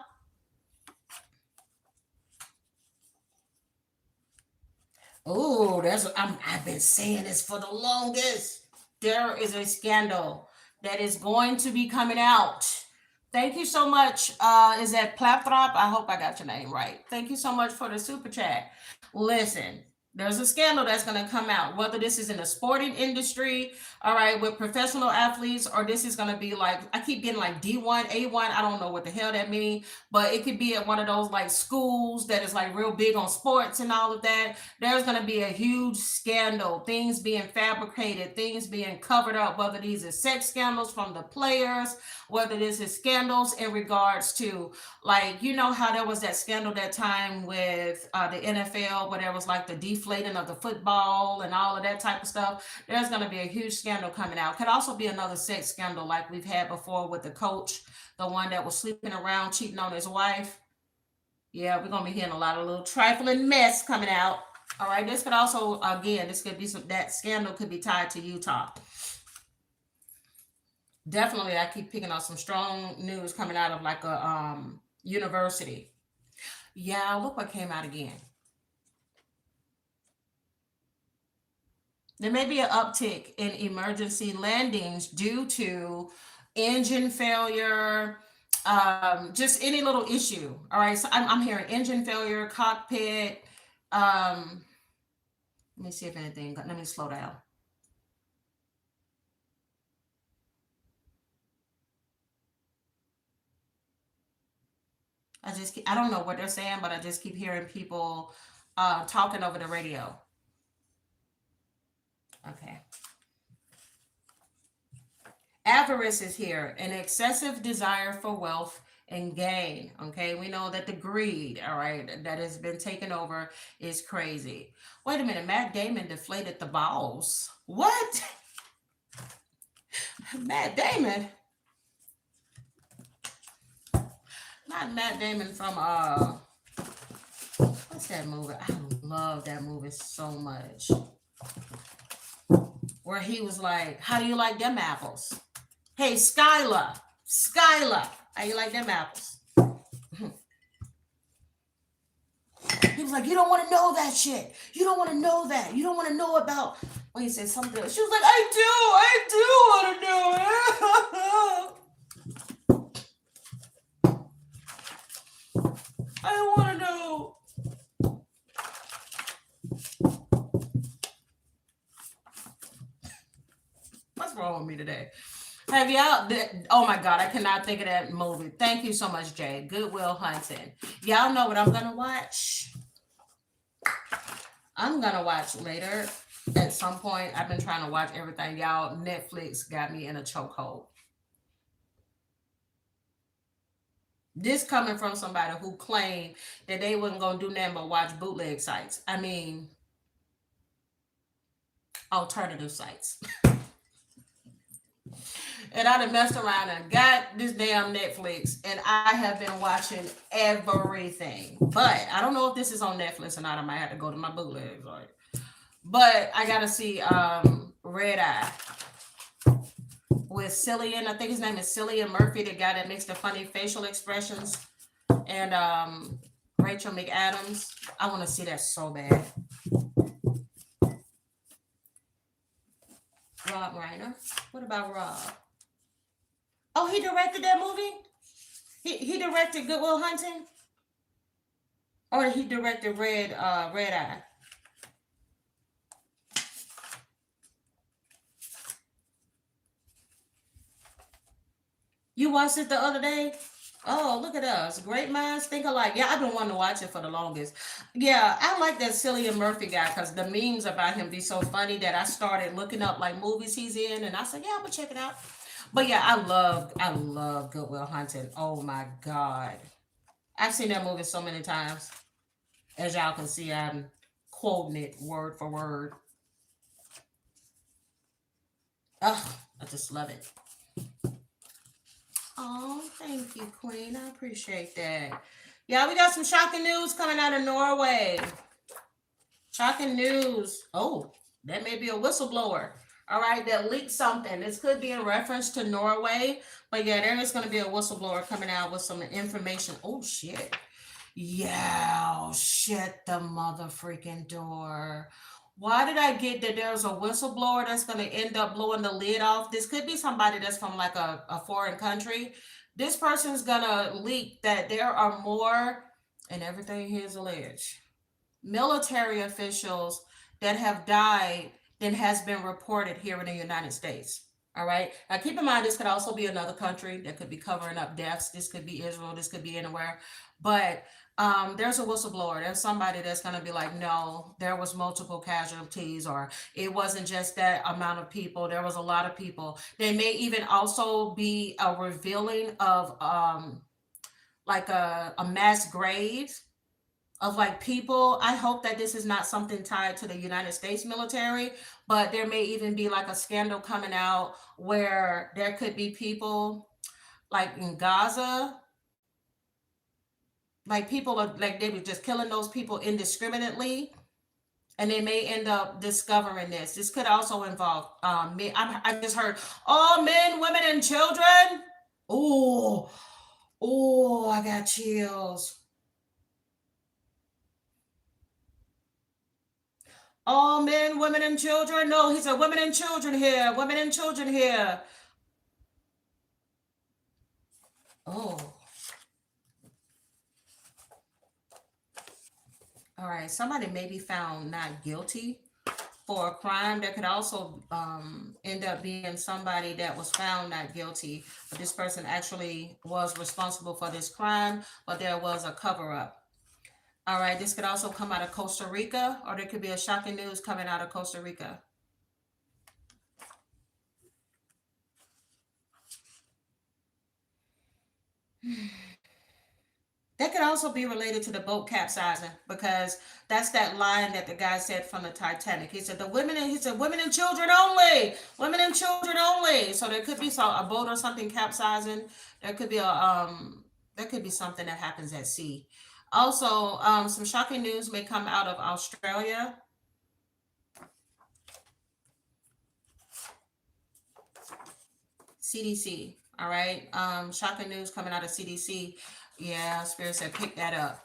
Oh, I've been saying this for the longest. There is a scandal that is going to be coming out. Thank you so much. Is that Plapthrop? I hope I got your name right. Thank you so much for the super chat. Listen, there's a scandal that's going to come out, whether this is in the sporting industry, all right, with professional athletes, or this is going to be like, I keep getting like D1, A1. I don't know what the hell that means, but it could be at one of those like schools that is like real big on sports and all of that. There's going to be a huge scandal, things being fabricated, things being covered up, whether these are sex scandals from the players, whether this is scandals in regards to, like, you know how there was that scandal that time with the NFL where there was like the deflating of the football and all of that type of stuff. There's going to be a huge scandal coming out. Could also be another sex scandal like we've had before with the coach, the one that was sleeping around, cheating on his wife. Yeah, we're going to be hearing a lot of little trifling mess coming out. All right, this could also, again, this could be that scandal could be tied to Utah. Definitely, I keep picking up some strong news coming out of like a university. Yeah, look what came out again. There may be an uptick in emergency landings due to engine failure, just any little issue. All right, so I'm hearing engine failure, cockpit. Let me see if anything. Let me slow down. I don't know what they're saying, but I just keep hearing people talking over the radio. Okay. Avarice is here, an excessive desire for wealth and gain. Okay, we know that the greed, all right, that has been taken over is crazy. Wait a minute, Matt Damon deflated the balls. What? Matt Damon? Not Matt Damon from what's that movie? I love that movie so much. Where he was like, how do you like them apples? Hey, Skylar, how you like them apples? He was like, you don't want to know that shit. You don't want to know that. You don't want to know about. Well, he said something else. She was like, I do want to know. I want to know. What's wrong with me today? Have y'all? Oh my God, I cannot think of that movie. Thank you so much, Jay. Good Will Hunting. Y'all know what I'm gonna watch? I'm gonna watch later at some point. I've been trying to watch everything. Y'all, Netflix got me in a chokehold. This coming from somebody who claimed that they wasn't gonna do nothing but watch bootleg sites. I mean, alternative sites. And I done messed around and got this damn Netflix, and I have been watching everything. But I don't know if this is on Netflix or not. I might have to go to my bootlegs. Right? But I gotta see Red Eye with Cillian. I think his name is Cillian Murphy, the guy that makes the funny facial expressions. And and Rachel McAdams. I want to see that so bad. Rob Reiner. What about Rob? Oh, he directed that movie. He directed Good Will Hunting, or he directed Red Eye. You watched it the other day? Oh, look at us. Great minds think alike. Yeah, I've been wanting to watch it for the longest. Yeah, I like that Cillian Murphy guy because the memes about him be so funny that I started looking up like movies he's in, and I said, yeah, I'm gonna check it out. But yeah, I love Good Will Hunting. Oh my God. I've seen that movie so many times. As y'all can see, I'm quoting it word for word. Oh, I just love it. Oh, thank you, Queen. I appreciate that. Yeah, we got some shocking news coming out of Norway. Shocking news. Oh, that may be a whistleblower. All right, that leaked something. This could be in reference to Norway, but yeah, there is going to be a whistleblower coming out with some information. Oh, shit. Yeah, shut the mother freaking door. Why did I get that there's a whistleblower that's going to end up blowing the lid off? This could be somebody that's from like a foreign country. This person's going to leak that there are more, and everything here is alleged, military officials that have died than has been reported here in the United States. All right. Now, keep in mind, this could also be another country that could be covering up deaths. This could be Israel. This could be anywhere. But there's a whistleblower. There's somebody that's going to be like, no, there was multiple casualties, or it wasn't just that amount of people. There was a lot of people. They may even also be a revealing of like a mass grave of like people. I hope that this is not something tied to the United States military, but there may even be like a scandal coming out where there could be people like in Gaza, like people are like they were just killing those people indiscriminately, and they may end up discovering this. This could also involve me. I just heard all men, women, and children. Oh, oh, I got chills. All men, women, and children. No, he said women and children here. Women and children here. Oh, all right. Somebody may be found not guilty for a crime that could also end up being somebody that was found not guilty, but this person actually was responsible for this crime, but there was a cover up. All right. This could also come out of Costa Rica, or there could be a shocking news coming out of Costa Rica. That could also be related to the boat capsizing because that's that line that the guy said from the Titanic. He said he said women and children only, women and children only. So there could be a boat or something capsizing. There could be there could be something that happens at sea. Also, some shocking news may come out of Australia. CDC. All right. Shocking news coming out of CDC. Yeah, Spirit said pick that up.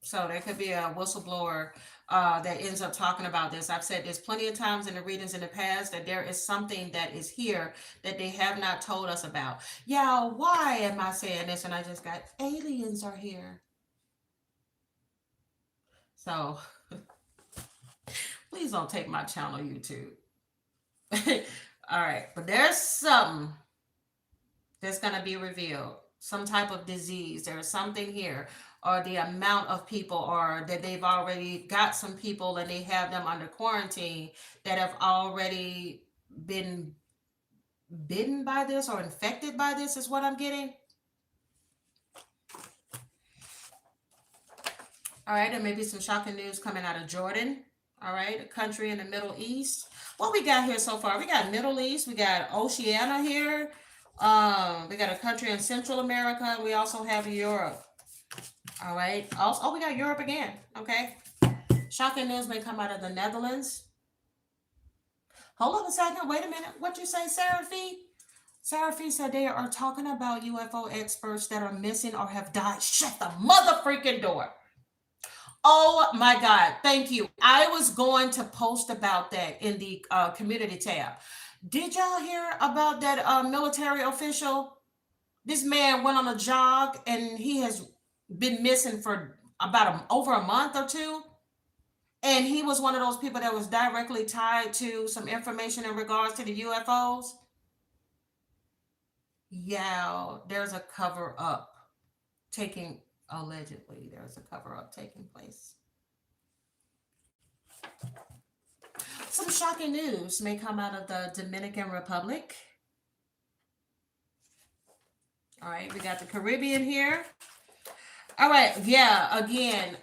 So there could be a whistleblower that ends up talking about this. I've said this plenty of times in the readings in the past that there is something that is here that they have not told us about. Yeah, why am I saying this? And I just got aliens are here. So please don't take my channel, YouTube. All right, but there's something that's going to be revealed, some type of disease. There's something here, or the amount of people, or that they've already got some people and they have them under quarantine that have already been bitten by this or infected by this, is what I'm getting. All right, there may be some shocking news coming out of Jordan. All right, a country in the Middle East. What we got here so far? We got Middle East. We got Oceania here. We got a country in Central America. We also have Europe. All right. Also, oh, we got Europe again. Okay. Shocking news may come out of the Netherlands. Hold on a second. Wait a minute. What you say, Seraphine? Seraphine said they are talking about UFO experts that are missing or have died. Shut the mother freaking door. Oh my God. Thank you. I was going to post about that in the community tab. Did y'all hear about that military official? This man went on a jog and he has been missing for about over a month or two. And he was one of those people that was directly tied to some information in regards to the UFOs. Yeah, there's a cover up taking, allegedly, there's a cover up taking place. Some shocking news may come out of the Dominican Republic. All right, we got the Caribbean here. All right, yeah, again,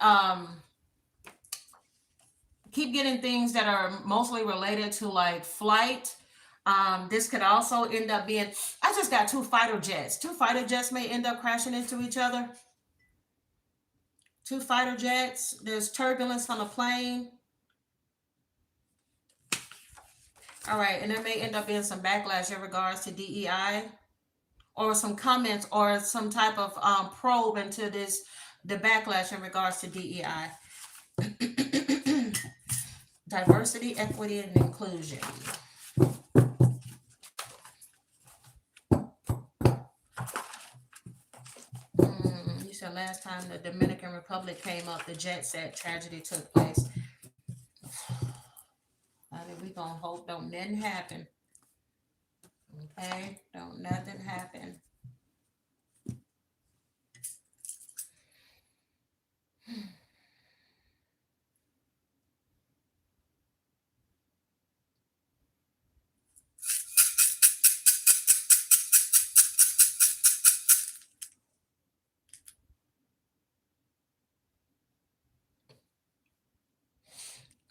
keep getting things that are mostly related to like flight. This could also end up being, I just got two fighter jets. Two fighter jets may end up crashing into each other. Two fighter jets. There's turbulence on a plane. All right, and there may end up being some backlash in regards to DEI, or some comments or some type of probe into this, the backlash in regards to DEI. Diversity, equity, and inclusion. You said last time the Dominican Republic came up, the jet set tragedy took place. We gonna hope don't nothing happen. Okay, don't nothing happen.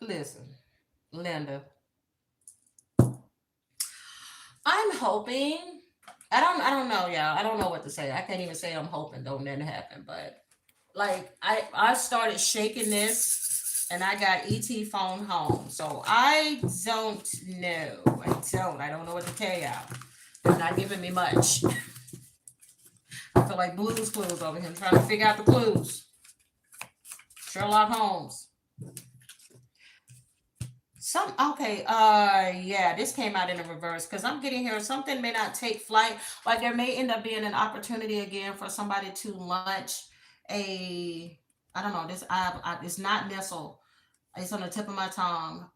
Listen, Linda, I'm hoping. I don't know, y'all. I don't know what to say. I can't even say I'm hoping don't nothing happen. But like I started shaking this and I got ET phone home. So I don't know. I don't know what to tell y'all. They're not giving me much. I feel like Blue's Clues over here. I'm trying to figure out the clues. Sherlock Holmes. Yeah, this came out in the reverse because I'm getting here. Something may not take flight. Like there may end up being an opportunity again for somebody to launch a, I don't know, this it's not missile. It's on the tip of my tongue.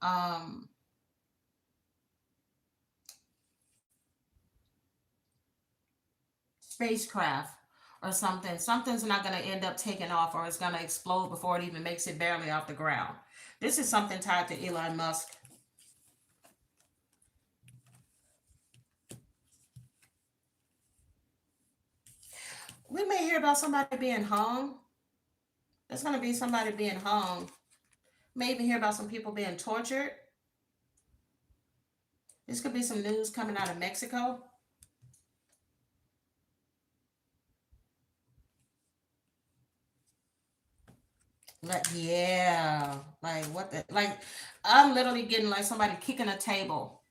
Spacecraft or something. Something's not going to end up taking off, or it's going to explode before it even makes it barely off the ground. This is something tied to Elon Musk. We may hear about somebody being hung. There's going to be somebody being hung. Maybe hear about some people being tortured. This could be some news coming out of Mexico. Like, yeah, like what the, like, I'm literally getting like somebody kicking a table.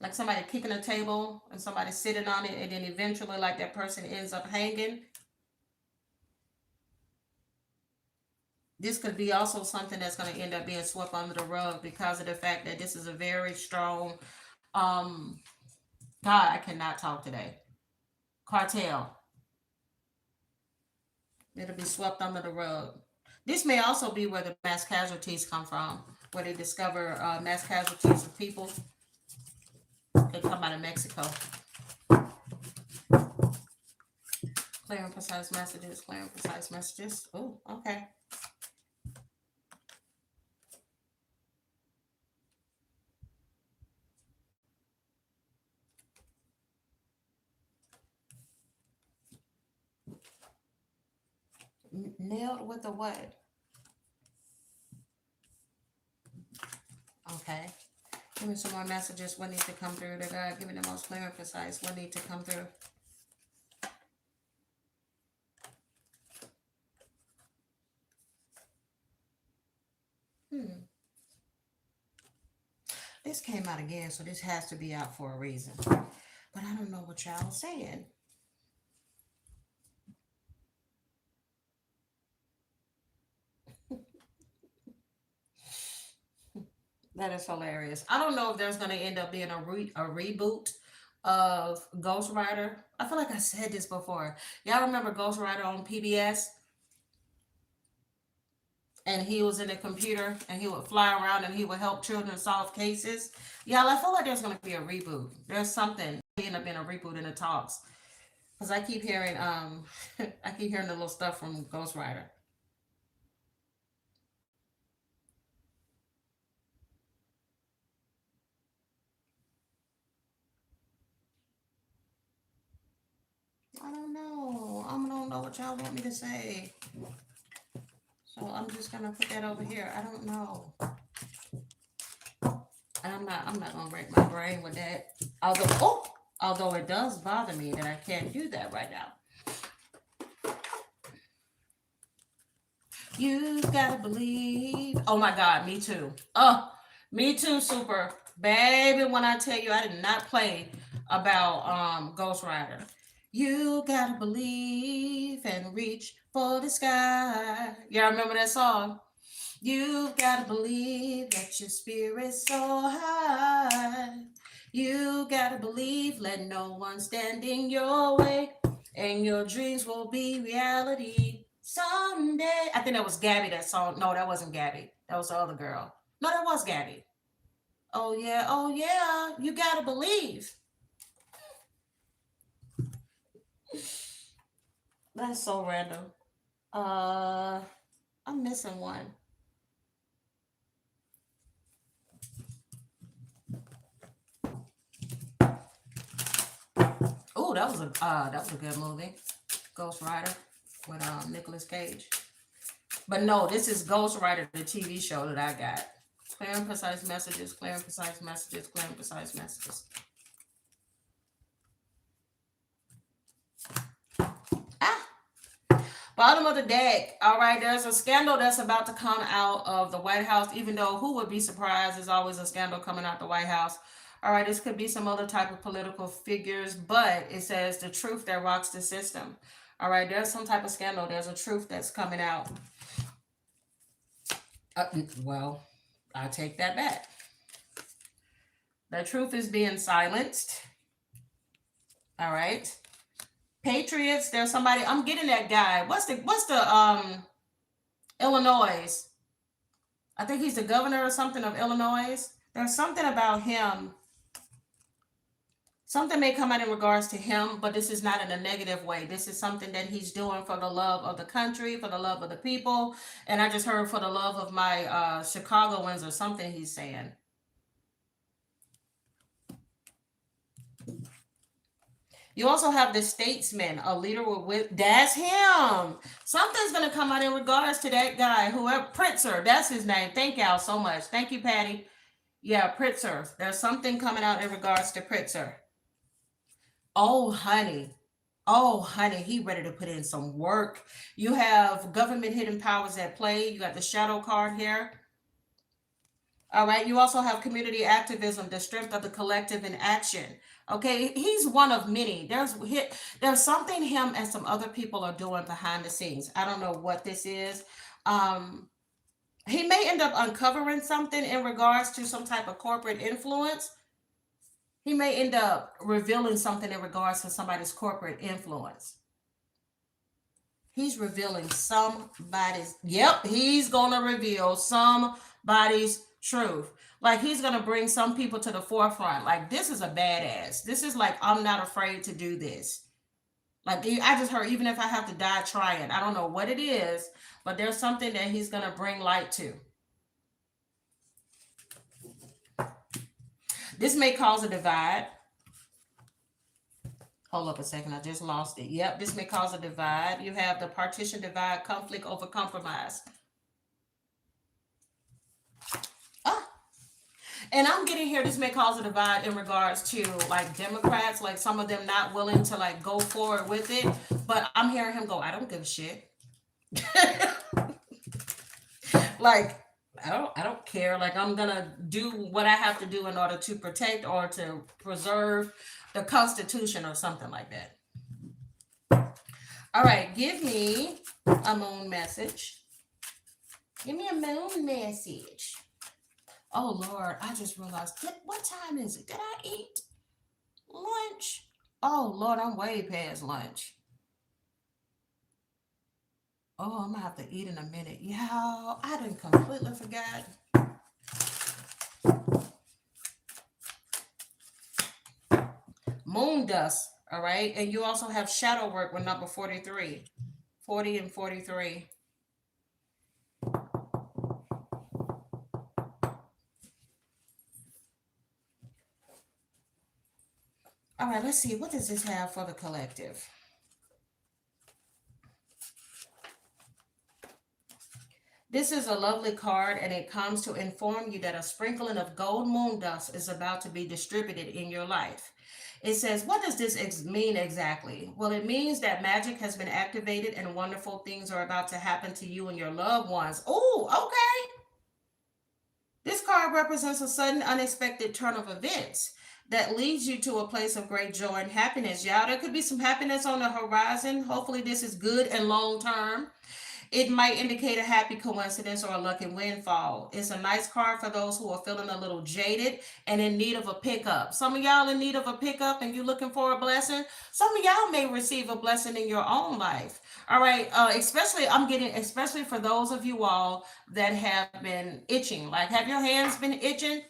Like somebody kicking a table and somebody sitting on it, and then eventually like that person ends up hanging. This could be also something that's going to end up being swept under the rug because of the fact that this is a very strong, um, God, I cannot talk today. Cartel. It'll be swept under the rug. This may also be where the mass casualties come from, where they discover mass casualties of people. They come out of Mexico. Clear and precise messages. Clear and precise messages. Oh, okay. Nailed with the what? Okay. Give me some more messages. What needs to come through? The God, give me the most clear and precise. What needs to come through? this came out again, so this has to be out for a reason. But I don't know what y'all are saying. That is hilarious. I don't know if there's going to end up being a reboot of Ghost Rider. I feel like I said this before. Y'all remember Ghost Rider on PBS? And he was in a computer and he would fly around and he would help children solve cases. Yeah, I feel like there's going to be a reboot. There's something end up being a reboot in the talks because I keep hearing I keep hearing the little stuff from Ghost Rider. I don't know. I don't know what y'all want me to say. So I'm just gonna put that over here. I don't know. I'm not gonna break my brain with that. Although it does bother me that I can't do that right now. You gotta believe. Oh my God, me too. Oh, me too, super baby. When I tell you, I did not play about Ghost Rider. You gotta believe and reach for the sky. Y'all remember that song? You gotta believe that your spirit's so high. You gotta believe, let no one stand in your way, and your dreams will be reality someday. I think that was Gabby that song. No, that wasn't Gabby. That was the other girl. No, that was Gabby. Oh yeah, you gotta believe. That's so random. Uh, I'm missing one. Oh, that was a good movie, Ghost Rider with Nicolas Cage. But no, this is Ghost Rider, the TV show that I got. Clear and precise messages, clear and precise messages, clear and precise messages. Ah, bottom of the deck. All right, there's a scandal that's about to come out of the White House, even though who would be surprised? There's always a scandal coming out the White House. All right, this could be some other type of political figures, but it says the truth that rocks the system. All right, there's some type of scandal. There's a truth that's coming out. Well, I take that back. The truth is being silenced. All right. Patriots, there's somebody, I'm getting that guy. What's the Illinois? I think he's the governor or something of Illinois. There's something about him. Something may come out in regards to him, but this is not in a negative way. This is something that he's doing for the love of the country, for the love of the people. And I just heard for the love of my Chicagoans or something he's saying. You also have the statesman, a leader with that's him. Something's gonna come out in regards to that guy, whoever Pritzker, that's his name. Thank y'all so much. Thank you, Patty. Yeah, Pritzker. There's something coming out in regards to Pritzker. Oh, honey. Oh, honey, he ready to put in some work. You have government hidden powers at play. You got the shadow card here. All right. You also have community activism, the strength of the collective in action. Okay. He's one of many. There's something him and some other people are doing behind the scenes. I don't know what this is. Um, he may end up uncovering something in regards to some type of corporate influence. He may end up revealing something in regards to somebody's corporate influence. He's revealing somebody's, yep, he's going to reveal somebody's truth. Like he's going to bring some people to the forefront. Like this is a badass. This is like, I'm not afraid to do this. Like I just heard, even if I have to die trying, I don't know what it is, but there's something that he's going to bring light to. This may cause a divide. Hold up a second. I just lost it. Yep, this may cause a divide. You have the partition, divide, conflict over compromise. Ah. And I'm getting here, this may cause a divide in regards to like Democrats, like some of them not willing to like go forward with it. But I'm hearing him go, I don't give a shit. Like, I don't care. Like I'm gonna do what I have to do in order to protect or to preserve the Constitution or something like that. All right, give me a moon message. Give me a moon message. Oh Lord, I just realized. What time is it? Did I eat lunch? Oh Lord, I'm way past lunch. Oh, I'm gonna have to eat in a minute. Yeah, I didn't completely forgot. Moon dust. All right, and you also have shadow work with number 43, 40 and 43. All right, let's see. What does this have for the collective? This is a lovely card, and it comes to inform you that a sprinkling of gold moon dust is about to be distributed in your life. It says, what does this mean exactly? Well, it means that magic has been activated and wonderful things are about to happen to you and your loved ones. Oh, okay. This card represents a sudden, unexpected turn of events that leads you to a place of great joy and happiness. Y'all, there could be some happiness on the horizon. Hopefully, this is good and long term. It might indicate a happy coincidence or a lucky windfall. It's a nice card for those who are feeling a little jaded and in need of a pickup. Some of y'all in need of a pickup and you're looking for a blessing. Some of y'all may receive a blessing in your own life. All right. Especially for those of you all that have been itching. Like, have your hands been itching?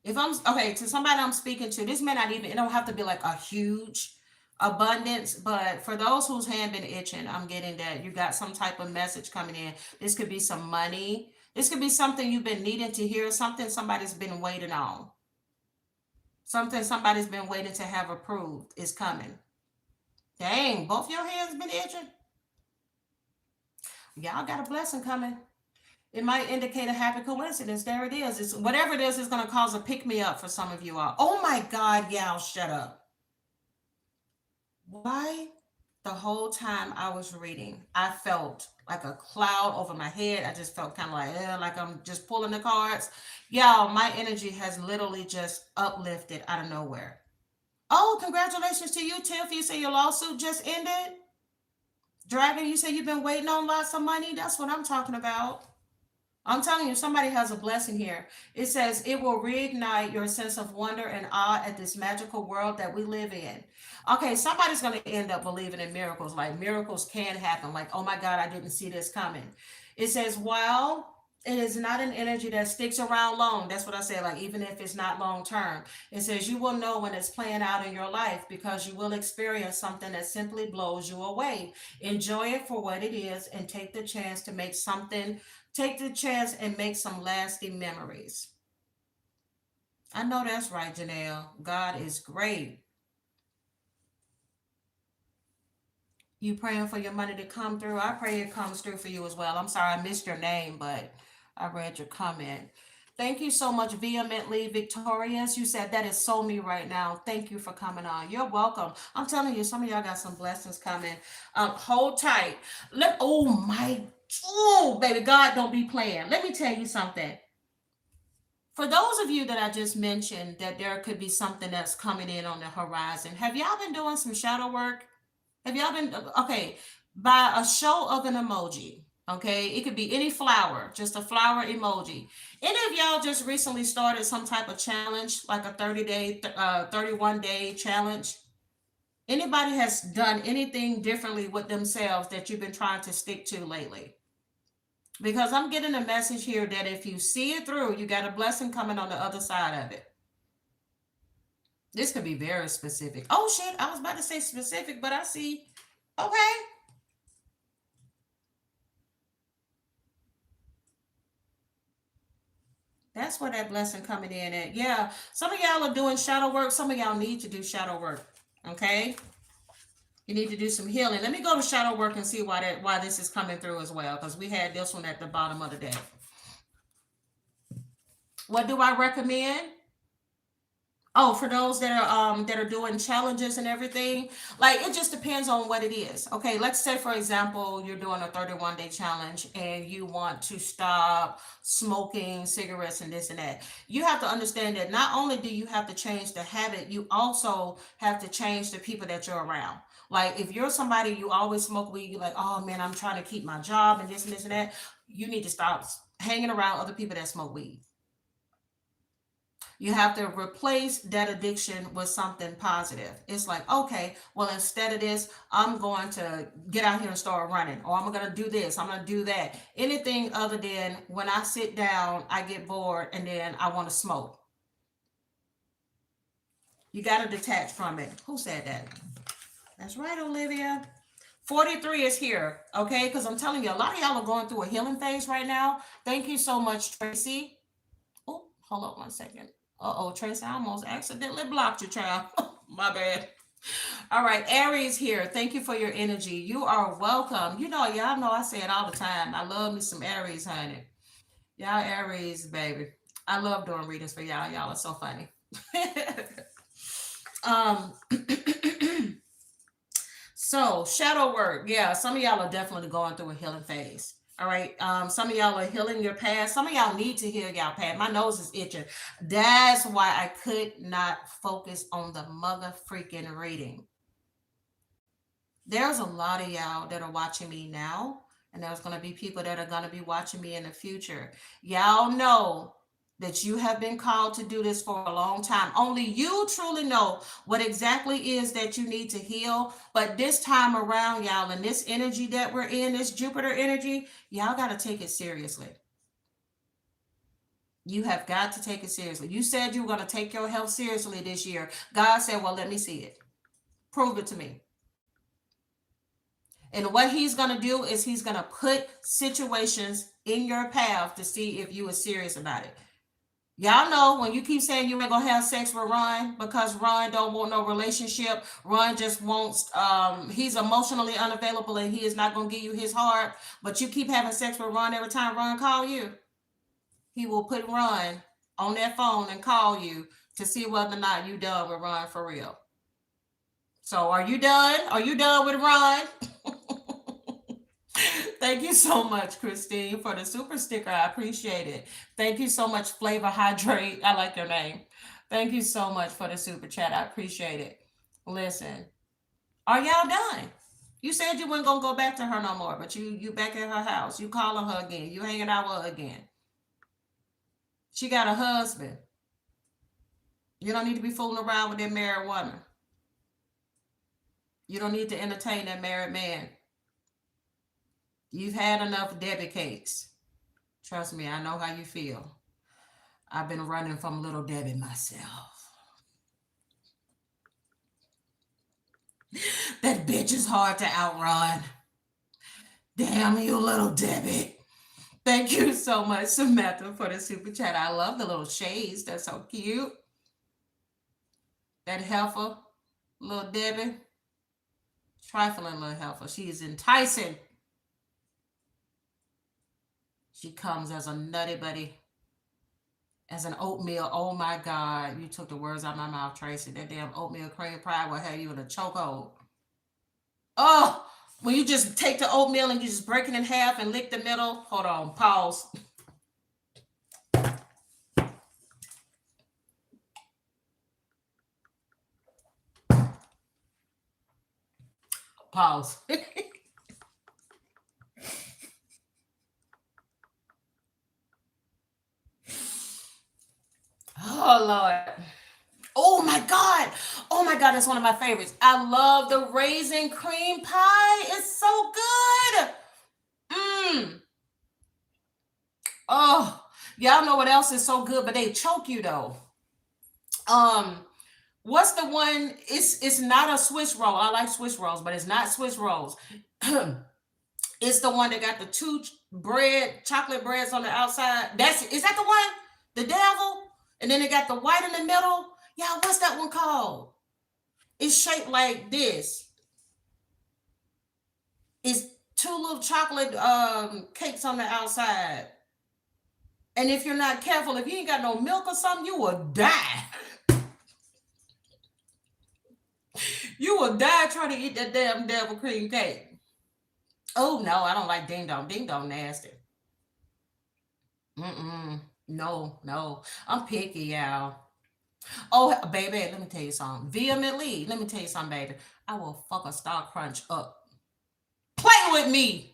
If I'm okay to somebody I'm speaking to, this may not even, it don't have to be like a huge abundance, but for those whose hand been itching, I'm getting that you got some type of message coming in. This could be some money. This could be something you've been needing to hear, something somebody's been waiting on. Something somebody's been waiting to have approved is coming. Dang, both your hands been itching. Y'all got a blessing coming. It might indicate a happy coincidence. There it is. It's whatever it is going to cause a pick me up for some of you all. Oh my God, y'all, shut up. Why? The whole time I was reading, I felt like a cloud over my head. I just felt kind of like I'm just pulling the cards. Y'all, my energy has literally just uplifted out of nowhere. Oh, congratulations to you, Tiff. You say your lawsuit just ended. Dragon, you say you've been waiting on lots of money. That's what I'm talking about. I'm telling you, somebody has a blessing here. It says it will reignite your sense of wonder and awe at this magical world that we live in. Okay, somebody's going to end up believing in miracles. Like miracles can happen. Like, oh my God, I didn't see this coming. It says, well, it is not an energy that sticks around long. That's what I said. Like, even if it's not long term, it says you will know when it's playing out in your life because you will experience something that simply blows you away. Enjoy it for what it is and take the chance and make some lasting memories. I know that's right, Janelle. God is great. You praying for your money to come through? I pray it comes through for you as well. I'm sorry I missed your name, but I read your comment. Thank you so much, vehemently victorious. You said that is so me right now. Thank you for coming on. You're welcome. I'm telling you, some of y'all got some blessings coming. Hold tight. Oh my, oh baby, God don't be playing. Let me tell you something. For those of you that I just mentioned, that there could be something that's coming in on the horizon. Have y'all been doing some shadow work? Have y'all been okay? By a show of an emoji, okay? It could be any flower, just a flower emoji. Any of y'all just recently started some type of challenge, like a 30-day, 31-day challenge? Anybody has done anything differently with themselves that you've been trying to stick to lately? Because I'm getting a message here that if you see it through, you got a blessing coming on the other side of it. This could be very specific. Oh shit, I was about to say specific, but I see. Okay. That's where that blessing coming in at. Yeah. Some of y'all are doing shadow work. Some of y'all need to do shadow work. Okay. You need to do some healing. Let me go to shadow work and see why this is coming through as well. Because we had this one at the bottom of the deck. What do I recommend? Oh, for those that are doing challenges and everything, like it just depends on what it is. Okay, let's say for example, you're doing a 31-day challenge and you want to stop smoking cigarettes and this and that. You have to understand that not only do you have to change the habit, you also have to change the people that you're around. Like if you're somebody you always smoke weed, you're like, oh man, I'm trying to keep my job and this and that. You need to stop hanging around other people that smoke weed. You have to replace that addiction with something positive. It's like, okay, well, instead of this, I'm going to get out here and start running, or I'm going to do this, I'm going to do that. Anything other than when I sit down, I get bored and then I want to smoke. You got to detach from it. Who said that? That's right, Olivia. 43 is here, okay? Because I'm telling you, a lot of y'all are going through a healing phase right now. Thank you so much, Tracy. Oh, hold on one second. Uh-oh, Tracy, I almost accidentally blocked you, child. My bad. All right, Aries here. Thank you for your energy. You are welcome. You know, y'all know I say it all the time. I love me some Aries, honey. Y'all Aries, baby. I love doing readings for y'all. Y'all are so funny. um, so shadow work. Yeah, some of y'all are definitely going through a healing phase. All right. Some of y'all are healing your past. Some of y'all need to heal y'all past. My nose is itching. That's why I could not focus on the mother freaking reading. There's a lot of y'all that are watching me now, and there's going to be people that are going to be watching me in the future. Y'all know that you have been called to do this for a long time. Only you truly know what exactly is that you need to heal. But this time around, y'all, and this energy that we're in, this Jupiter energy, y'all got to take it seriously. You have got to take it seriously. You said you were going to take your health seriously this year. God said, well, let me see it. Prove it to me. And what he's going to do is he's going to put situations in your path to see if you are serious about it. Y'all know when you keep saying you ain't gonna have sex with Ron because Ron don't want no relationship. Ron just wants he's emotionally unavailable and he is not gonna give you his heart. But you keep having sex with Ron every time Ron call you. He will put Ron on that phone and call you to see whether or not you done with Ron for real. So are you done? Are you done with Ron? Thank you so much, Christine, for the super sticker. I appreciate it. Thank you so much, Flavor Hydrate. I like your name. Thank you so much for the super chat. I appreciate it. Listen, are y'all done? You said you weren't gonna go back to her no more, but you back at her house. You calling her again. You hanging out with her again. She got a husband. You don't need to be fooling around with that married woman. You don't need to entertain that married man. You've had enough Debbie cakes. Trust me, I know how you feel. I've been running from little Debbie myself. That bitch is hard to outrun. Damn you, little Debbie. Thank you so much, Samantha, for the super chat. I love the little shades. That's so cute. That heifer, little Debbie. Trifling little heifer. She is enticing. She comes as a nutty buddy. As an oatmeal. Oh my God. You took the words out of my mouth, Tracy. That damn oatmeal cream pie will have you in a chokehold. Oh, when you just take the oatmeal and you just break it in half and lick the middle. Hold on. Pause. Pause. Oh, Lord. Oh my God. Oh my God. That's one of my favorites. I love the raisin cream pie. It's so good. Mmm. Oh, y'all know what else is so good, but they choke you though. Um, what's the one? It's not a Swiss roll. I like Swiss rolls, but it's not Swiss rolls. It's the one that got the two chocolate breads on the outside. Is that the one? The devil? And then it got the white in the middle. Yeah, what's that one called? It's shaped like this. It's two little chocolate cakes on the outside. And if you're not careful, if you ain't got no milk or something, you will die. You will die trying to eat that damn devil cream cake. Oh no, I don't like ding dong. Ding dong nasty. Mm-mm. No, no. I'm picky, y'all. Oh, baby, let me tell you something. Vehemently, let me tell you something, baby. I will fuck a Star Crunch up. Play with me.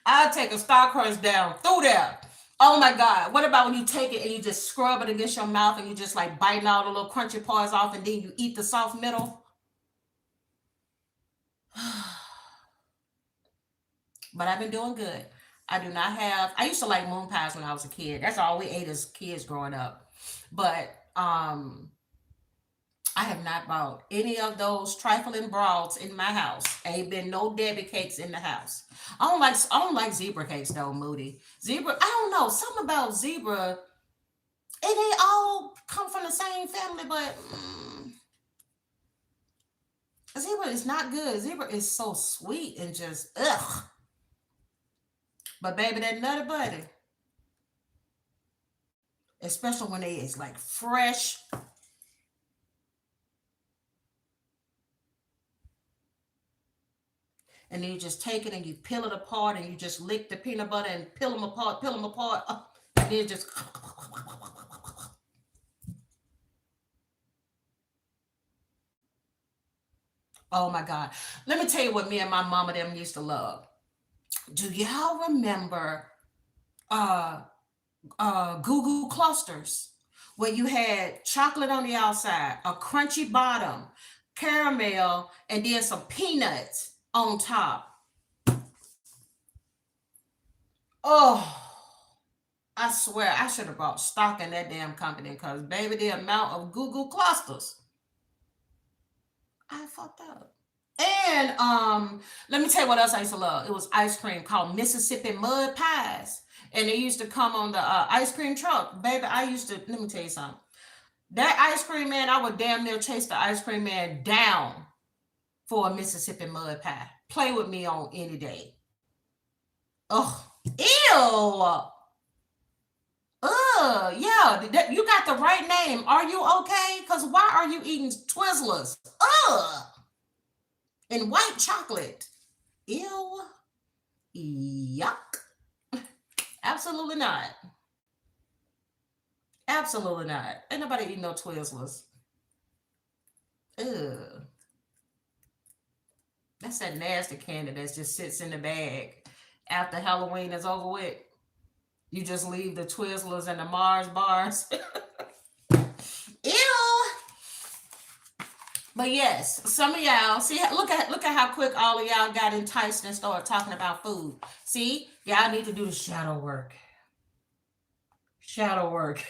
I'll take a Star Crunch down through there. Oh my God. What about when you take it and you just scrub it against your mouth and you just like biting all the little crunchy parts off and then you eat the soft middle? But I've been doing good. I do not have, I used to like moon pies when I was a kid. That's all we ate as kids growing up. But I have not bought any of those trifling broads in my house. Ain't been no Debbie cakes in the house. I don't like zebra cakes though, Moody. Zebra, I don't know. Something about zebra. And they all come from the same family, but zebra is not good. Zebra is so sweet and just ugh. But baby, that nutty buddy, especially when they is like fresh, and then you just take it and you peel it apart and you just lick the peanut butter and peel them apart, and then just oh my God. Let me tell you what me and my mama them used to love. Do y'all remember uh Goo Goo clusters where you had chocolate on the outside, a crunchy bottom, caramel, and then some peanuts on top? Oh, I swear I should have brought stock in that damn company because baby, the amount of Goo Goo clusters, I fucked up. And let me tell you what else I used to love. It was ice cream called Mississippi Mud Pies. And they used to come on the ice cream truck. Baby, I used to, let me tell you something. That ice cream man, I would damn near chase the ice cream man down for a Mississippi mud pie. Play with me on any day. Oh, ew. Yeah, you got the right name. Are you okay? Because why are you eating Twizzlers? Ugh, and white chocolate. Ew. Yuck. Absolutely not. Absolutely not. Ain't nobody eating no Twizzlers. Ugh. That's that nasty candy that just sits in the bag after Halloween is over with. You just leave the Twizzlers and the Mars bars. Ew. But yes, some of y'all see. Look at how quick all of y'all got enticed and started talking about food. See, y'all need to do the shadow work. Shadow work.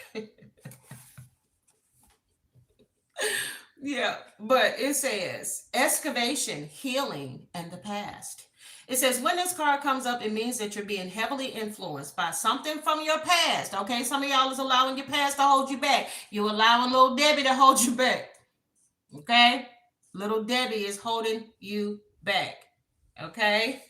Yeah, but it says excavation, healing, and the past. It says when this card comes up, it means that you're being heavily influenced by something from your past. Okay, some of y'all is allowing your past to hold you back. You allowing little Debbie to hold you back. Okay, little Debbie is holding you back. Okay,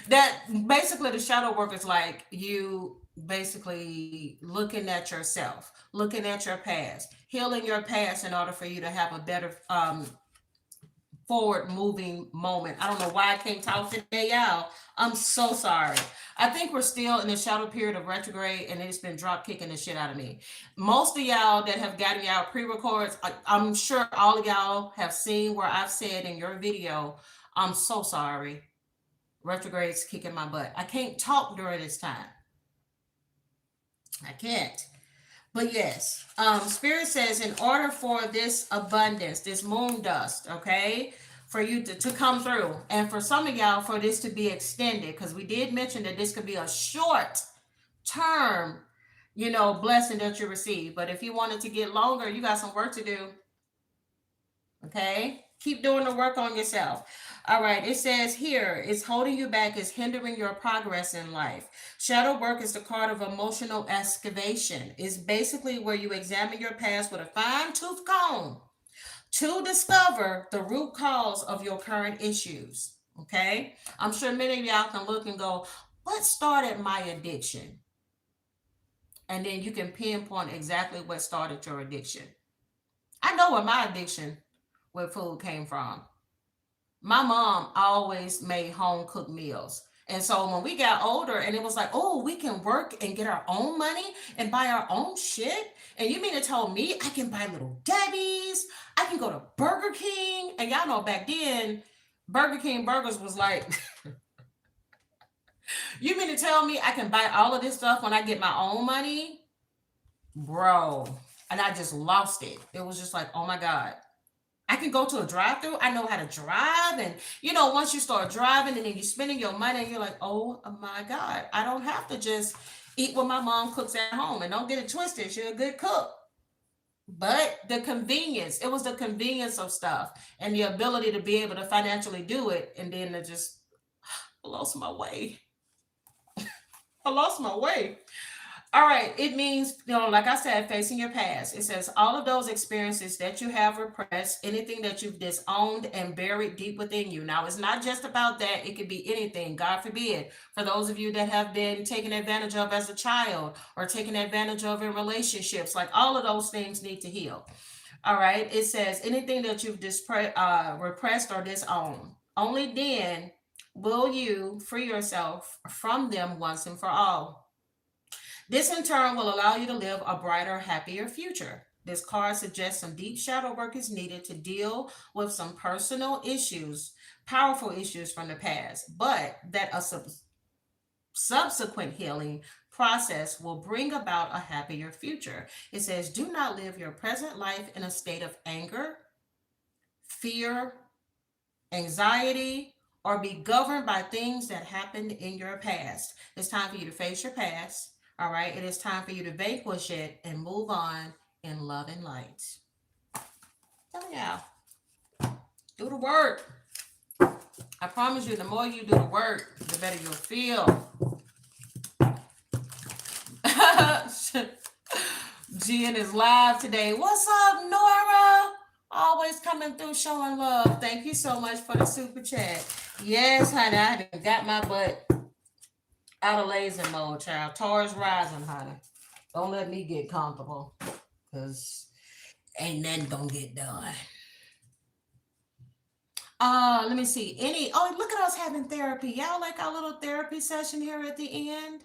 that basically the shadow work is like you basically looking at yourself, looking at your past, healing your past in order for you to have a better forward moving moment. I don't know why I can't talk today, y'all. I'm so sorry. I think we're still in the shadow period of retrograde and it's been drop kicking the shit out of me. Most of y'all that have gotten y'all pre-records, I'm sure all of y'all have seen where I've said in your video, I'm so sorry. Retrograde's kicking my butt. I can't talk during this time. I can't. But yes, Spirit says in order for this abundance, this moon dust, okay, for you to come through, and for some of y'all for this to be extended, because we did mention that this could be a short term, blessing that you receive. But if you wanted to get longer, you got some work to do. Okay, keep doing the work on yourself. All right, it says here it's holding you back, is hindering your progress in life. Shadow work is the card of emotional excavation. It's basically where you examine your past with a fine-tooth comb to discover the root cause of your current issues. Okay, I'm sure many of y'all can look and go, what started my addiction? And then you can pinpoint exactly what started your addiction. I know where my addiction with food came from. My mom always made home cooked meals. And so when we got older and it was like, oh, we can work and get our own money and buy our own shit. And you mean to tell me I can buy Little Debbie's? I can go to Burger King. And y'all know back then, Burger King burgers was like, you mean to tell me I can buy all of this stuff when I get my own money? Bro. And I just lost it. It was just like, oh my God. I can go to a drive-through. I know how to drive. And once you start driving and then you're spending your money and you're like, oh my God, I don't have to just eat what my mom cooks at home. And don't get it twisted. She's a good cook. But the convenience, it was the convenience of stuff and the ability to be able to financially do it. And then to just, I lost my way. I lost my way. All right. It means, like I said, facing your past. It says all of those experiences that you have repressed, anything that you've disowned and buried deep within you. Now, it's not just about that. It could be anything, God forbid. For those of you that have been taken advantage of as a child or taken advantage of in relationships, like all of those things need to heal. All right. It says anything that you've repressed or disowned. Only then will you free yourself from them once and for all. This in turn will allow you to live a brighter, happier future. This card suggests some deep shadow work is needed to deal with some personal issues, powerful issues from the past, but that a subsequent healing process will bring about a happier future. It says, do not live your present life in a state of anger, fear, anxiety, or be governed by things that happened in your past. It's time for you to face your past. All right. It is time for you to vanquish it and move on in love and light. Tell me y'all, do the work. I promise you, the more you do the work, the better you'll feel. Jen is live today. What's up, Nora? Always coming through showing love. Thank you so much for the super chat. Yes, honey, I got my butt out of lazy mode, child. Taurus rising, honey. Don't let me get comfortable, because ain't nothing gonna get done. Let me see. Look at us having therapy. Y'all like our little therapy session here at the end?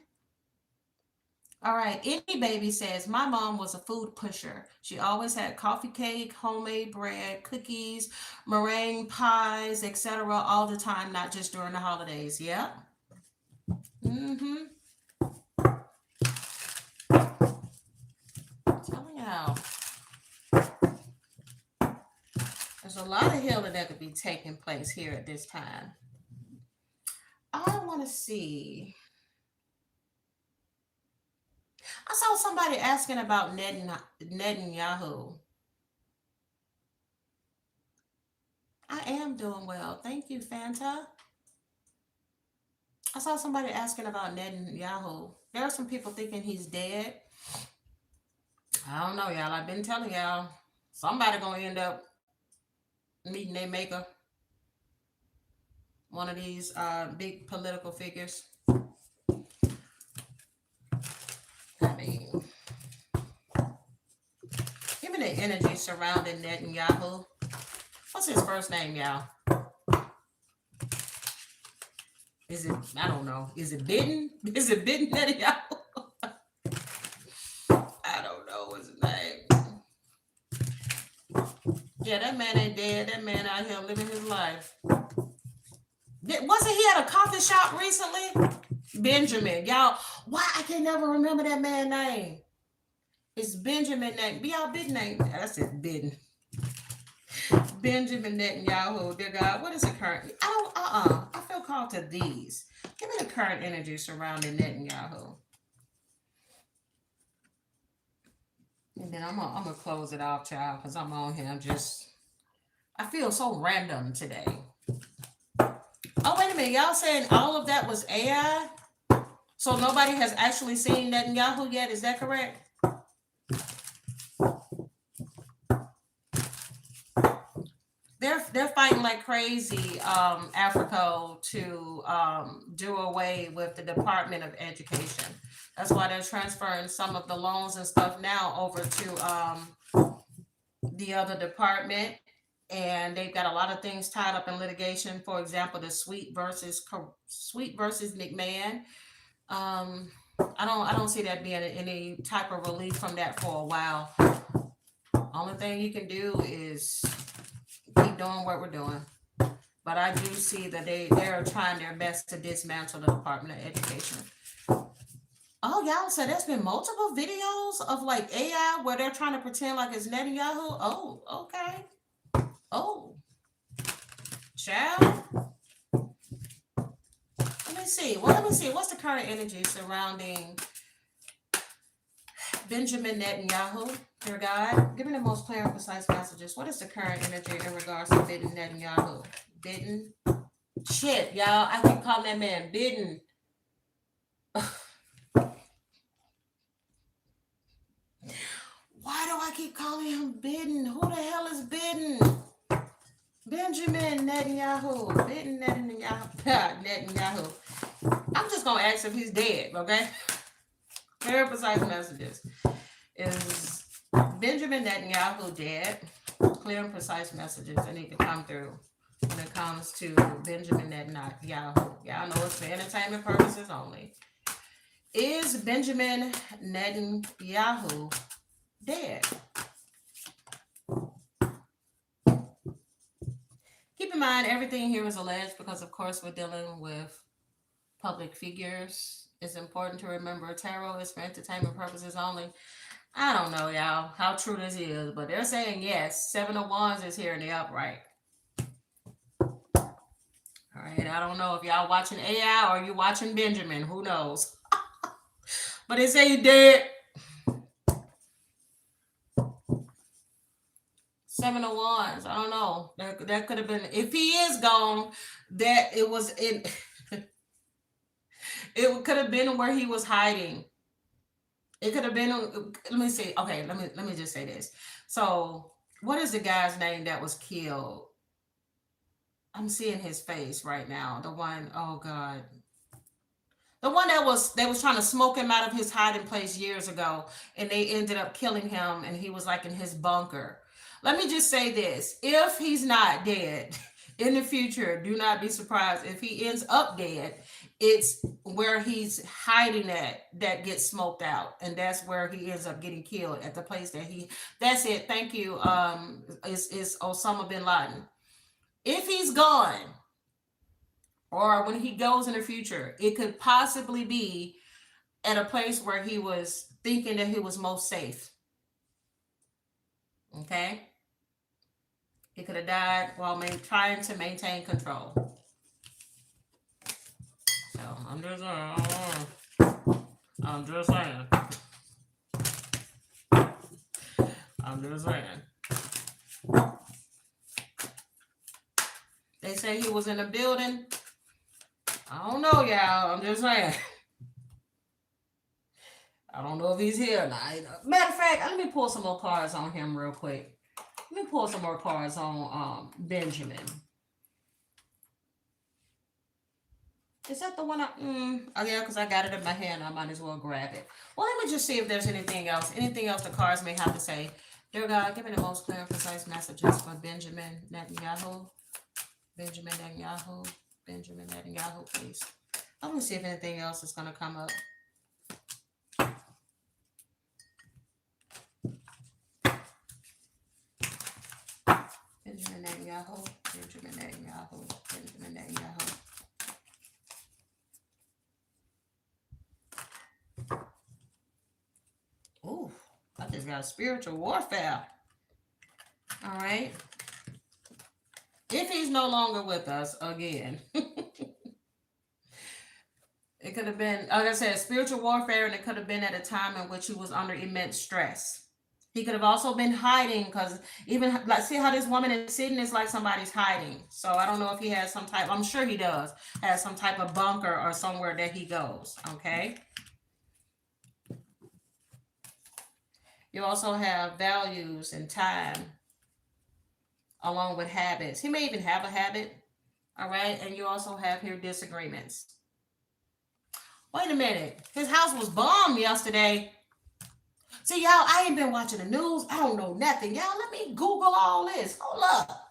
All right. Any baby says, my mom was a food pusher. She always had coffee cake, homemade bread, cookies, meringue pies, etc. all the time, not just during the holidays. Yep. Mm-hmm. Telling y'all. There's a lot of healing that could be taking place here at this time. I want to see. I saw somebody asking about Netanyahu. I am doing well. Thank you, Fanta. I saw somebody asking about Netanyahu. There are some people thinking he's dead. I don't know, y'all. I've been telling y'all, somebody gonna end up meeting their maker. One of these big political figures. I mean, give me the energy surrounding Netanyahu. What's his first name, y'all? Is it, I don't know. Is it Biden? Is it Biden Netanyahu? I don't know his name. Yeah, that man ain't dead. That man out here living his life. Wasn't he at a coffee shop recently? Benjamin. Y'all, why I can never remember that man's name? It's Benjamin name. Be our big name. That's it, Biden. Benjamin Netanyahu, dear God, what is the current? I feel called to these. Give me the current energy surrounding Netanyahu. And then I'm gonna close it off, child, because I'm on here. I feel so random today. Oh, wait a minute. Y'all saying all of that was AI? So nobody has actually seen Netanyahu yet? Is that correct? They're fighting like crazy, Africa, to do away with the Department of Education. That's why they're transferring some of the loans and stuff now over to the other department, and they've got a lot of things tied up in litigation. For example, the Sweet versus McMahon. Um, I don't see that being any type of relief from that for a while. Only thing you can do is keep doing what we're doing. But I do see that they're trying their best to dismantle the Department of Education. Oh, y'all said there's been multiple videos of like AI where they're trying to pretend like it's Netanyahu. Oh, okay. Oh, child. Let me see. Well, let me see. What's the current energy surrounding Benjamin Netanyahu? Dear God, give me the most clear and precise messages. What is the current energy in regards to Biden Netanyahu? Biden? Shit, y'all. I keep calling that man Biden. Why do I keep calling him Biden? Who the hell is Biden? Benjamin Netanyahu. Biden Netanyahu. Netanyahu. I'm just going to ask if he's dead, okay? Very precise messages. Is Benjamin Netanyahu dead? Clear and precise messages that need to come through when it comes to Benjamin Netanyahu. Y'all know it's for entertainment purposes only. Is Benjamin Netanyahu dead? Keep in mind, everything here is alleged because, of course, we're dealing with public figures. It's important to remember tarot is for entertainment purposes only. I don't know, y'all, how true this is, but they're saying yes. 7 of Wands is here in the upright. All right, I don't know if y'all watching AI or you watching Benjamin. Who knows? But they say he dead. 7 of Wands. I don't know. That could have been, if he is gone, that it was in. It could have been where he was hiding. It could have been. Let me see. Okay, let me just say this. So, what is the guy's name that was killed? I'm seeing his face right now. The one, oh God. The one that they was trying to smoke him out of his hiding place years ago, and they ended up killing him, and he was like in his bunker. Let me just say this. If he's not dead in the future, do not be surprised if he ends up dead. It's where he's hiding at that gets smoked out, and that's where he ends up getting killed at the place that he. That's it. Thank you. It's Osama bin Laden. If he's gone, or when he goes in the future, it could possibly be at a place where he was thinking that he was most safe. Okay? He could have died while trying to maintain control. So I'm just saying. I'm just saying. They say he was in a building. I don't know, y'all. I'm just saying. I don't know if he's here or not. Matter of fact, let me pull some more cards on him real quick. Let me pull some more cards on Benjamin. Is that the one oh yeah, because I got it in my hand. I might as well grab it. Well, let me just see if there's anything else. Anything else the cards may have to say. Dear God, give me the most clear and precise messages for Benjamin Netanyahu. Benjamin Netanyahu. Benjamin Netanyahu, please. Let me see if anything else is going to come up. Benjamin Netanyahu. Benjamin Netanyahu. Benjamin Netanyahu. Ooh, I just got spiritual warfare. All right. If he's no longer with us again. It could have been, like I said, spiritual warfare, and it could have been at a time in which he was under immense stress. He could have also been hiding, because even, like, see how this woman is sitting, it's like somebody's hiding. So I don't know if he has some type, I'm sure he does, has some type of bunker or somewhere that he goes, okay? You also have values and time, along with habits. He may even have a habit, all right? And you also have here disagreements. Wait a minute. His house was bombed yesterday. See, y'all, I ain't been watching the news. I don't know nothing. Y'all, let me Google all this. Hold up.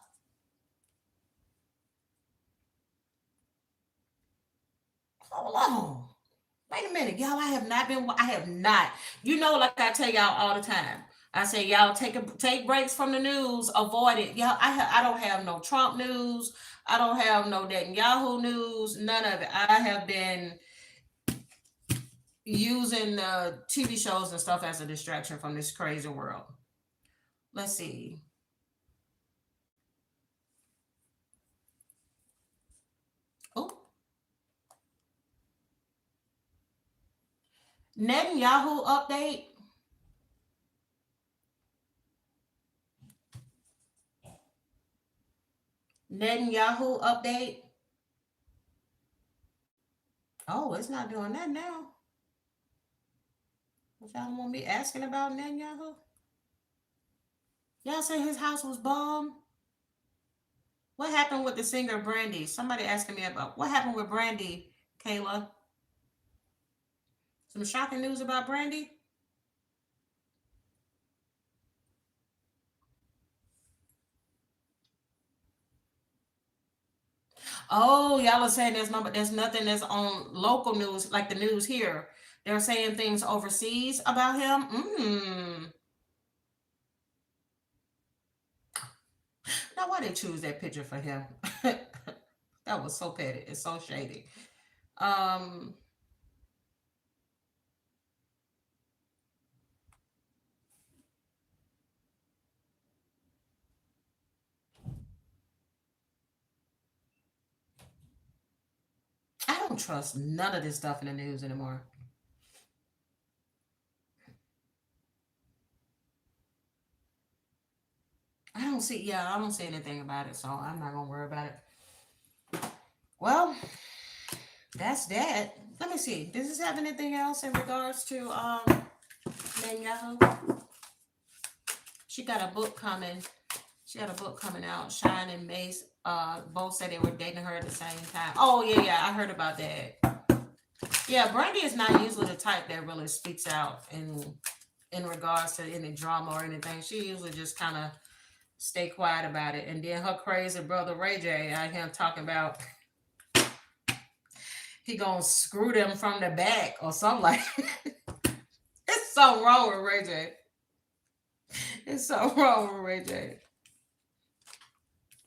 Hold on. Wait a minute, y'all. I have not. You know, like I tell y'all all the time. I say, y'all take breaks from the news. Avoid it, y'all. I don't have no Trump news. I don't have no Netanyahu news. None of it. I have been using TV shows and stuff as a distraction from this crazy world. Let's see. Oh, Netanyahu update. Netanyahu update. Oh, it's not doing that now. What y'all want me asking about Netanyahu? Y'all say his house was bombed. What happened with the singer Brandy? Somebody asking me about what happened with Brandy, Kayla. Some shocking news about Brandy? Oh, y'all are saying there's nothing that's on local news like the news here. They're saying things overseas about him. Now why they choose that picture for him? That was so petty. It's so shady. Um, I don't trust none of this stuff in the news anymore. I don't see anything about it, so I'm not gonna worry about it. Well, that's that. Let me see. Does this have anything else in regards to Netanyahu? She got a book coming. She got a book coming out. Shine and Mace both said they were dating her at the same time. Oh yeah, I heard about that. Yeah, Brandy is not usually the type that really speaks out in regards to any drama or anything. She usually just kind of stay quiet about it. And then her crazy brother Ray J out here talking about he gonna screw them from the back or something like it's so wrong with Ray J. It's so wrong with Ray J.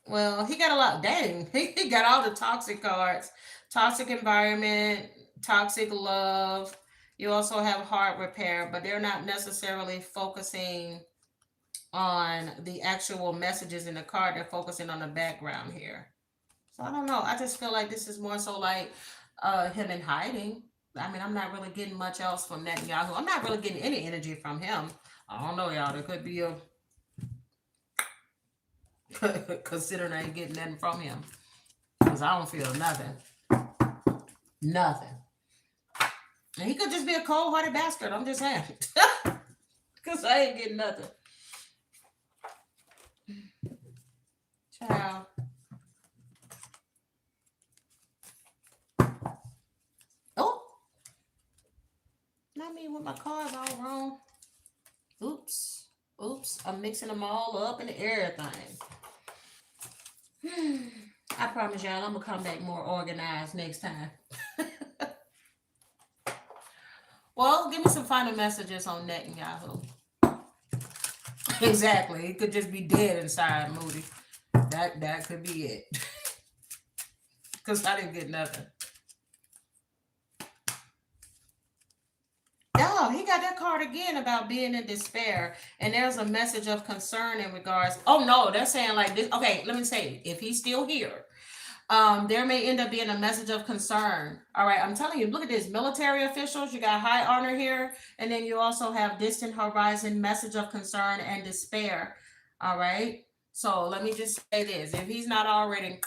Well, he got a lot. Dang, he got all the toxic cards, toxic environment, toxic love. You also have heart repair, but they're not necessarily focusing on the actual messages in the card. They're focusing on the background here. So I don't know. I just feel like this is more so like him in hiding. I mean, I'm not really getting much else from Netanyahu. I'm not really getting any energy from him. I don't know, y'all. There could be a considering I ain't getting nothing from him because I don't feel nothing, nothing. And he could just be a cold-hearted bastard. I'm just saying, because I ain't getting nothing. Child. Oh, not me with my cards all wrong. Oops. Oops. I'm mixing them all up and everything. I promise y'all I'm gonna come back more organized next time. Well, give me some final messages on Netanyahu. Exactly. He could just be dead inside, Moody. That could be it. Because I didn't get nothing. Oh, he got that card again about being in despair. And there's a message of concern in regards. Oh no, they're saying like this. Okay, let me say, if he's still here, there may end up being a message of concern. All right, I'm telling you, look at this. Military officials, you got high honor here, and then you also have distant horizon, message of concern and despair. All right. So let me just say this. If he's not already,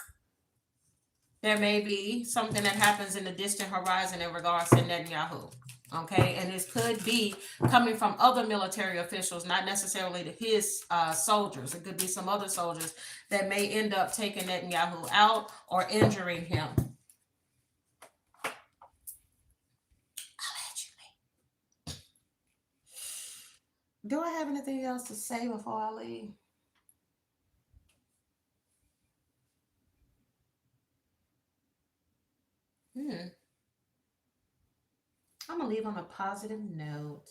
there may be something that happens in the distant horizon in regards to Netanyahu. Okay, and this could be coming from other military officials, not necessarily to his soldiers. It could be some other soldiers that may end up taking Netanyahu out or injuring him. I'll let you Do I have anything else to say before I leave? Hmm. I'm gonna leave on a positive note.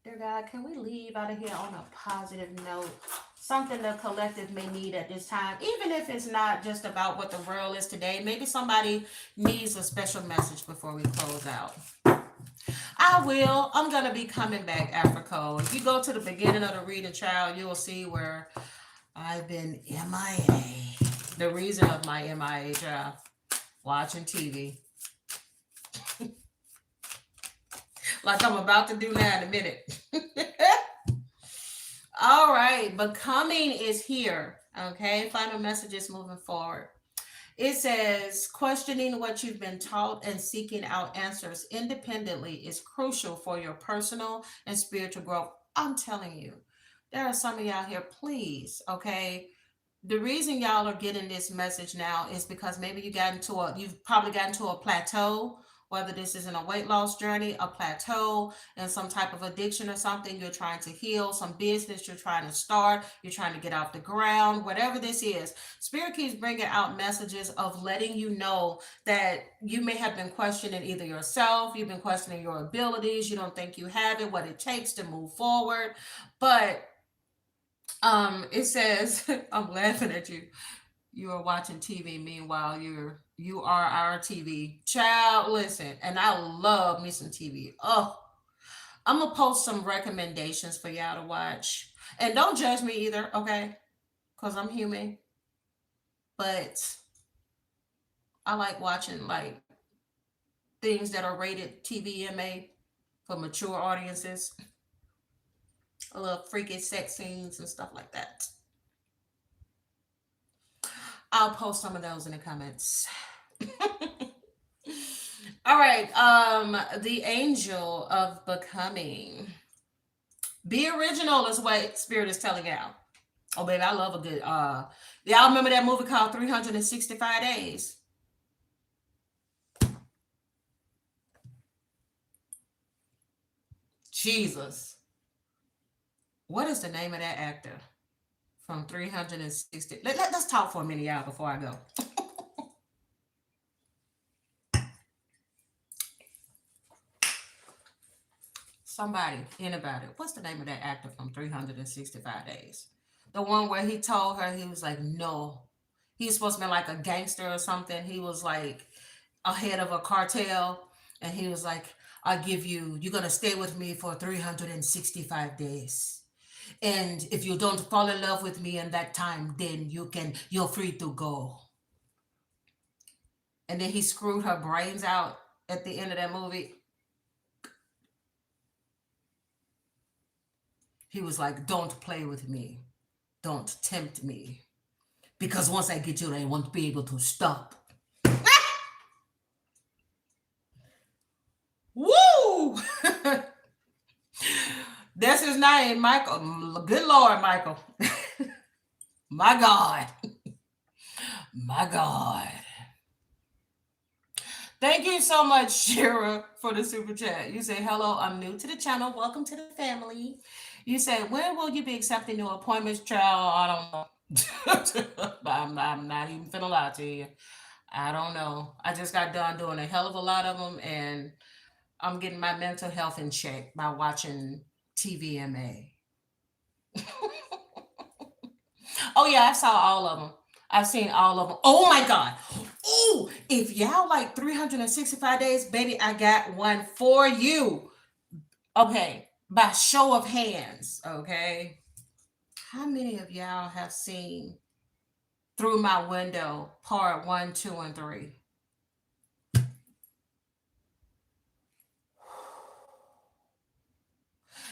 Dear God, can we leave out of here on a positive note? Something the collective may need at this time, even if it's not just about what the world is today. Maybe somebody needs a special message before we close out. I will. I'm gonna be coming back after cold. If you go to the beginning of the reading, child, you will see where I've been MIA. The reason of my MIA, child, watching TV, like I'm about to do now in a minute. All right, becoming is here. Okay, final messages moving forward. It says questioning what you've been taught and seeking out answers independently is crucial for your personal and spiritual growth. I'm telling you, there are some of y'all here, please, okay? The reason y'all are getting this message now is because maybe you've probably gotten to a plateau, whether this is in a weight loss journey, a plateau, and some type of addiction or something you're trying to heal, some business you're trying to start, you're trying to get off the ground, whatever this is. Spirit keeps bringing out messages of letting you know that you may have been questioning either yourself, you've been questioning your abilities, you don't think you have it, what it takes to move forward. But it says, I'm laughing at you. You are watching TV. Meanwhile, you are our TV child. Listen, and I love me some TV. Oh, I'm gonna post some recommendations for y'all to watch, and don't judge me either, okay? Cause I'm human, but I like watching like things that are rated TVMA for mature audiences. I love freaky sex scenes and stuff like that. I'll post some of those in the comments. All right. The angel of becoming. Be original is what spirit is telling y'all. Oh baby, I love a good y'all remember that movie called 365 Days? Jesus. What is the name of that actor from 360? Let's talk for a minute, y'all, before I go. Somebody, anybody. What's the name of that actor from 365 Days? The one where he told her he was like, no. He was supposed to be like a gangster or something. He was like a head of a cartel. And he was like, you're going to stay with me for 365 days. And if you don't fall in love with me in that time, then you're free to go. And then he screwed her brains out at the end of that movie. He was like, don't play with me. Don't tempt me. Because once I get you, I won't be able to stop. Woo! That's his name, Michael. Good Lord, Michael. My God. My God. Thank you so much, Shira, for the super chat. You say, hello, I'm new to the channel. Welcome to the family. You say, when will you be accepting new appointments, child? I don't know. I'm not even finna lie to you. I don't know. I just got done doing a hell of a lot of them, and I'm getting my mental health in check by watching TVMA. Oh yeah, I saw all of them. I've seen all of them. Oh my God. Oh, if y'all like 365 days, baby, I got one for you. Okay, by show of hands, okay? How many of y'all have seen Through My Window part 1, 2, and 3?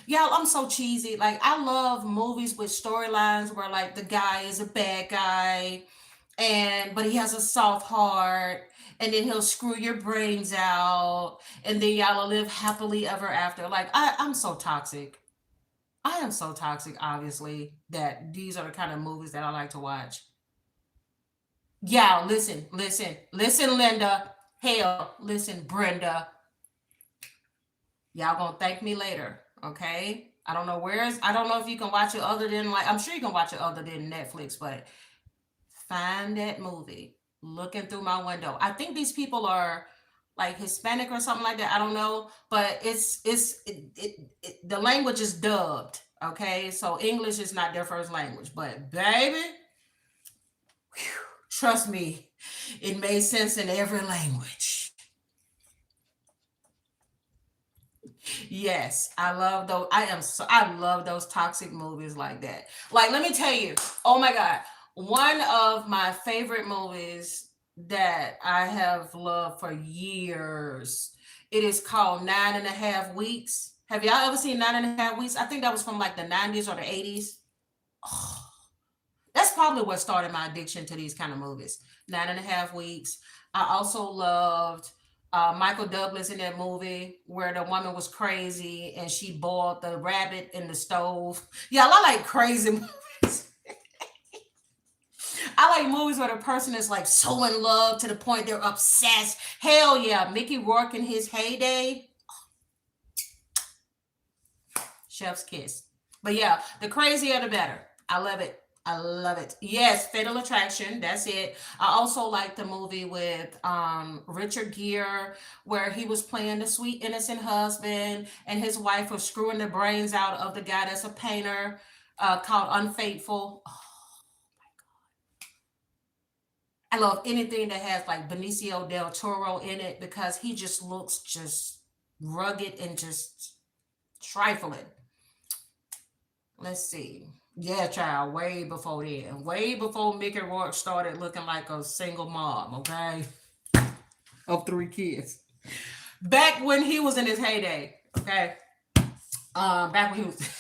Y'all, I'm so cheesy. Like, I love movies with storylines where like the guy is a bad guy and but he has a soft heart, and then he'll screw your brains out, and then y'all will live happily ever after. Like, I'm so toxic. I am so toxic, obviously, that these are the kind of movies that I like to watch. Yeah, listen, Linda. Hell, listen, Brenda. Y'all gonna thank me later, okay? I don't know where is. I don't know if you can watch it other than like. I'm sure you can watch it other than Netflix, but find that movie. Looking through my window. I think these people are like Hispanic or something like that. I don't know, but the language is dubbed. Okay, so English is not their first language, but baby, trust me, it made sense in every language. Yes, I love those. I love those toxic movies like that. Like, let me tell you, oh my God, one of my favorite movies that I have loved for years. It is called 9.5 Weeks. Have y'all ever seen 9.5 Weeks? I think that was from like the 90s or the 80s. That's probably what started my addiction to these kind of movies. 9.5 Weeks. I also loved Michael Douglas in that movie where the woman was crazy and she boiled the rabbit in the stove. Yeah, I like crazy movies. I like movies where the person is like so in love to the point they're obsessed. Hell yeah, Mickey Rourke in his heyday, chef's kiss. But yeah, the crazier the better. I love it. I love it. Yes, Fatal Attraction. That's it. I also like the movie with Richard Gere, where he was playing the sweet innocent husband, and his wife was screwing the brains out of the guy that's a painter, called Unfaithful. Oh, I love anything that has like Benicio del Toro in it because he just looks just rugged and just trifling. Let's see. Yeah, child, way before then. Way before Mickey Rourke started looking like a single mom, okay? Of three kids. Back when he was in his heyday, okay? Back when he was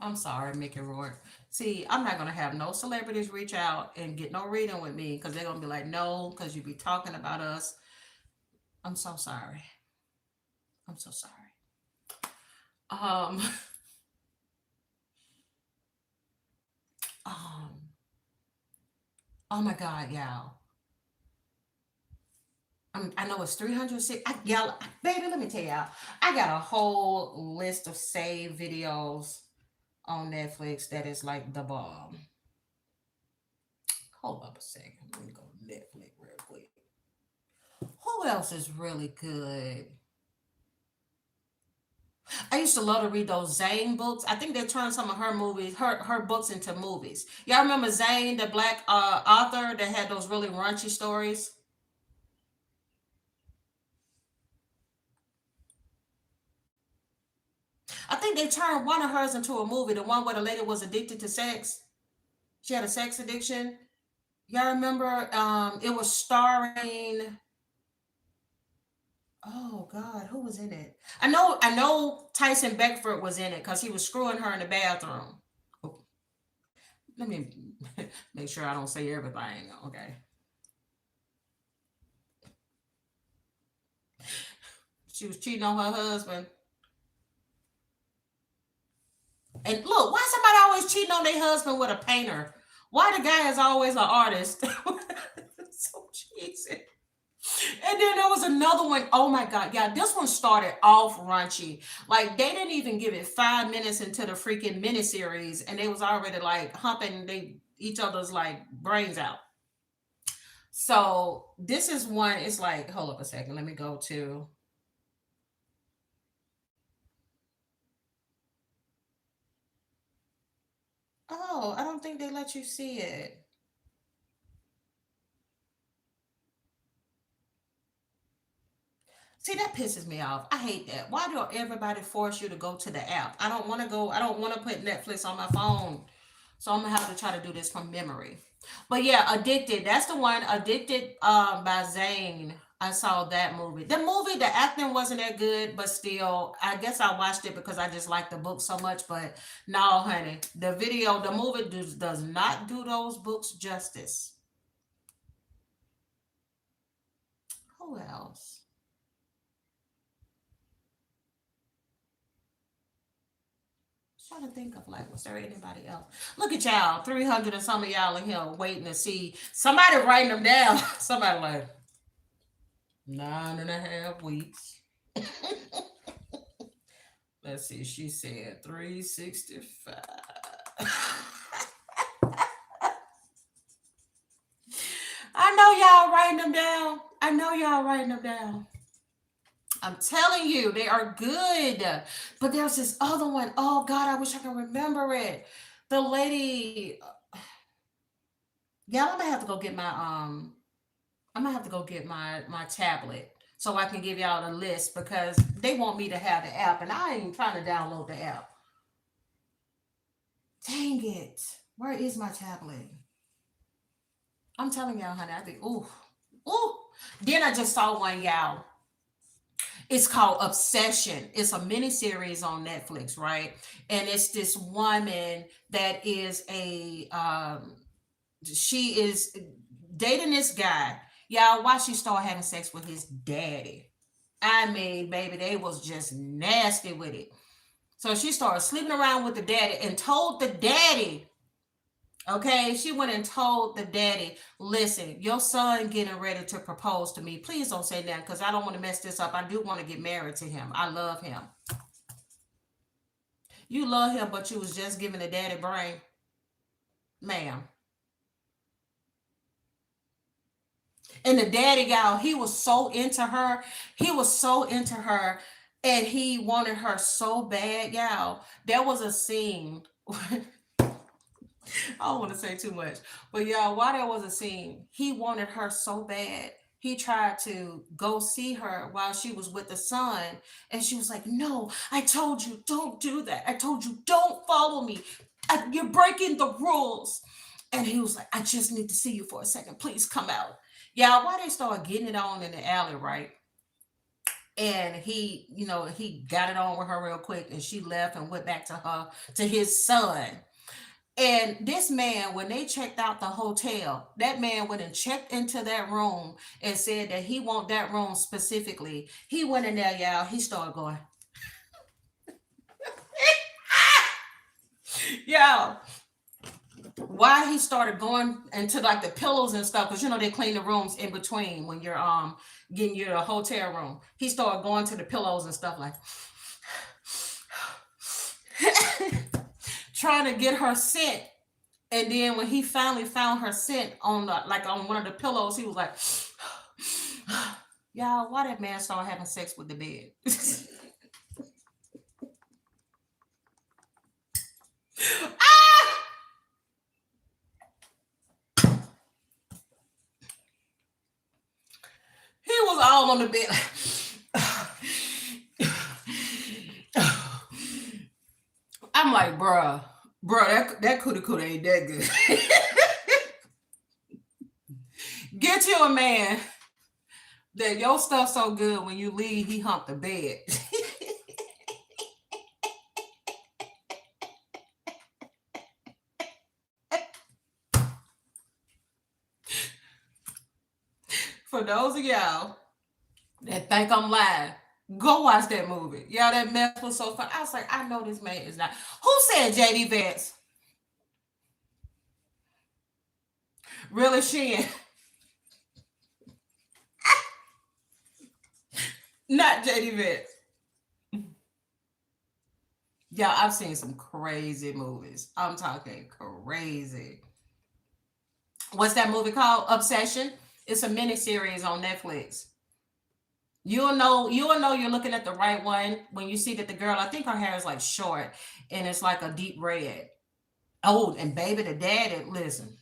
I'm sorry, Mickey Rourke. See, I'm not gonna have no celebrities reach out and get no reading with me because they're gonna be like, no, because you be talking about us. I'm so sorry. I'm so sorry. Um, um, oh my God, y'all. I know it's 306. Y'all, baby, let me tell y'all. I got a whole list of saved videos on Netflix that is like the bomb. Hold up a second. Let me go to Netflix real quick. Who else is really good? I used to love to read those Zane books. I think they turned some of her movies, her books into movies. Y'all remember Zane, the black author that had those really raunchy stories? I think they turned one of hers into a movie, the one where the lady was addicted to sex. She had a sex addiction. Y'all remember? It was starring. Oh God, who was in it? I know Tyson Beckford was in it because he was screwing her in the bathroom. Oh, let me make sure I don't say everything. Okay. She was cheating on her husband. And look, why somebody always cheating on their husband with a painter? Why the guy is always an artist? So cheesy. And then there was another one. Oh my God. Yeah, this one started off raunchy. Like they didn't even give it 5 minutes into the freaking miniseries, and they was already like humping they each other's like brains out. So this is one, it's like, hold up a second. Let me go to oh, I don't think they let you see it. See, that pisses me off. I hate that. Why do everybody force you to go to the app? I don't want to go, I don't want to put Netflix on my phone. So I'm gonna have to try to do this from memory. But yeah, Addicted. That's the one. Addicted by Zane. I saw that movie. The movie, the acting wasn't that good, but still, I guess I watched it because I just liked the book so much. But no, honey, the movie does not do those books justice. Who else? Trying to think of like, was there anybody else? Look at y'all, 300 and some of y'all in here waiting to see somebody writing them down. Somebody like. 9.5 weeks. Let's see, she said 365. I know y'all writing them down. I know y'all writing them down. I'm telling you, they are good. But there's this other one. Oh God, I wish I could remember it. The lady, yeah, I'm gonna have to go get my I'm gonna have to go get my tablet so I can give y'all the list because they want me to have the app and I ain't trying to download the app. Dang it. Where is my tablet? I'm telling y'all, honey, I think, ooh, ooh. Then I just saw one, y'all. It's called Obsession. It's a mini series on Netflix, right? And it's this woman that is she is dating this guy. Y'all, why she started having sex with his daddy. I mean, baby, they was just nasty with it. So she started sleeping around with the daddy and told the daddy, okay, she went and told the daddy, listen, your son getting ready to propose to me. Please don't say that because I don't want to mess this up. I do want to get married to him. I love him. You love him, but you was just giving the daddy brain. Ma'am. And the daddy, y'all, he was so into her. He was so into her. And he wanted her so bad, y'all. There was a scene. I don't want to say too much, but y'all, while there was a scene, he wanted her so bad. He tried to go see her while she was with the son, and she was like, "No, I told you don't do that. I told you don't follow me. You're breaking the rules." And he was like, "I just need to see you for a second. Please come out." Yeah, why they started getting it on in the alley, right? And he got it on with her real quick, and she left and went back to his son. And this man, when they checked out the hotel, that man went and checked into that room and said that he want that room specifically. He went in there, y'all. He started going, y'all. Why he started going into like the pillows and stuff, because they clean the rooms in between when you're getting your hotel room. He started going to the pillows and stuff like trying to get her scent. And then when he finally found her scent on on one of the pillows, he was like, y'all, why that man started having sex with the bed? Ah! He was all on the bed. I'm like, bruh, that coulda ain't that good. Get you a man that your stuff so good when you leave, he humped the bed. For those of y'all that think I'm lying, go watch that movie. Y'all, that mess was so fun. I was like, I know this man is not. Who said JD Vance? Really, Shin? Not JD Vance. Yeah, I've seen some crazy movies. I'm talking crazy. What's that movie called? Obsession. It's a mini series on Netflix. You'll know you're looking at the right one when you see that the girl, I think her hair is like short and it's like a deep red. Oh, and baby, the daddy, listen.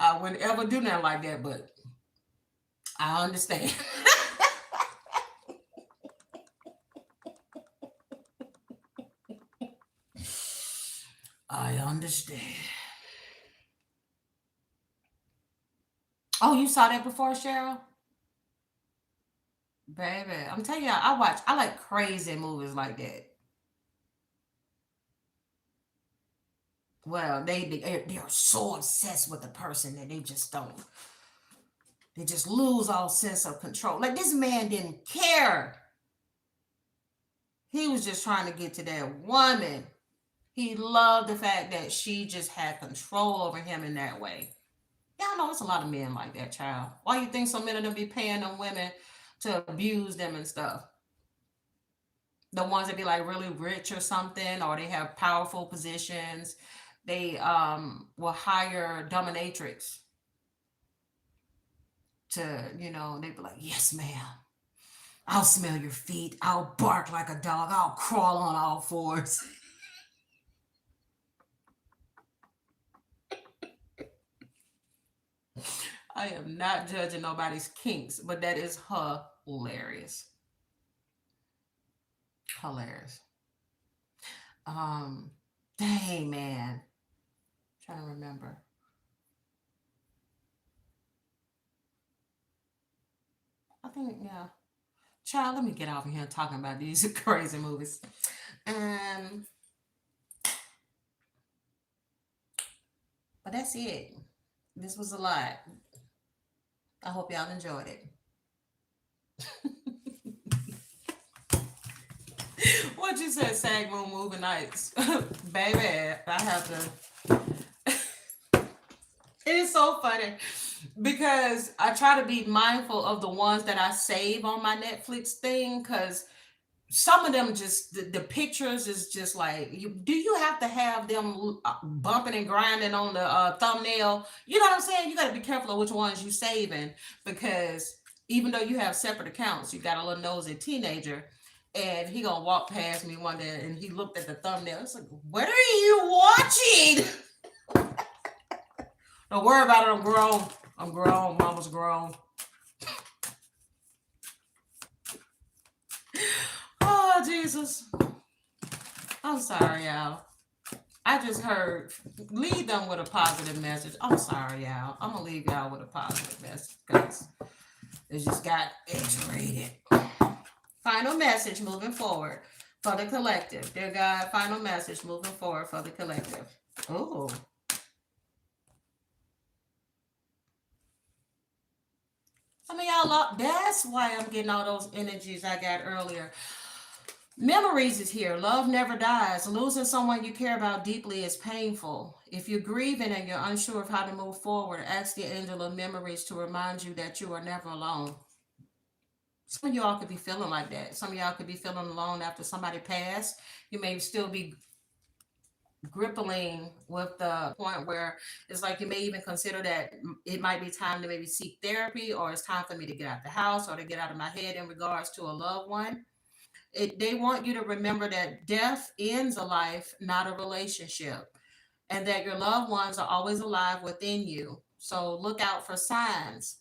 I wouldn't ever do nothing like that, but I understand. I understand. Oh, you saw that before, Cheryl? Baby, I'm telling you, I like crazy movies like that. Well, they are so obsessed with the person that they just lose all sense of control. Like this man didn't care. He was just trying to get to that woman. He loved the fact that she just had control over him in that way. Y'all know it's a lot of men like that, child. Why you think so many of them be paying them women to abuse them and stuff? The ones that be like really rich or something, or they have powerful positions, they will hire dominatrix to, they be like, yes, ma'am. I'll smell your feet. I'll bark like a dog. I'll crawl on all fours. I am not judging nobody's kinks, but that is hilarious. Hilarious. Um, dang man. Trying to remember. I think yeah. Child, let me get off of here talking about these crazy movies. Um, but that's it. This was a lot. I hope y'all enjoyed it. What you said, Sag Moon movie nights, baby? I have to. It is so funny because I try to be mindful of the ones that I save on my Netflix thing because some of them just the pictures is just like do you have to have them bumping and grinding on the thumbnail, you know what I'm saying? You got to be careful of which ones you saving because even though you have separate accounts, you got a little nosy teenager and he gonna walk past me one day and he looked at the thumbnail. It's like, what are you watching? Don't worry about it. I'm grown. I'm grown. Mama's grown. Oh, Jesus. I'm sorry, y'all. I just heard, leave them with a positive message. I'm sorry, y'all. I'm going to leave y'all with a positive message because it just got X-rated. Final message moving forward for the collective. Dear God, final message moving forward for the collective. Oh. Some of y'all, that's why I'm getting all those energies I got earlier. Memories is here. Love never dies. Losing someone you care about deeply is painful. If you're grieving and you're unsure of how to move forward, ask the angel of memories to remind you that you are never alone. Some of y'all could be feeling like that. Some of y'all could be feeling alone after somebody passed. You may still be gripping with the point where it's like you may even consider that it might be time to maybe seek therapy, or it's time for me to get out the house or to get out of my head in regards to a loved one. They want you to remember that death ends a life, not a relationship, and that your loved ones are always alive within you. So look out for signs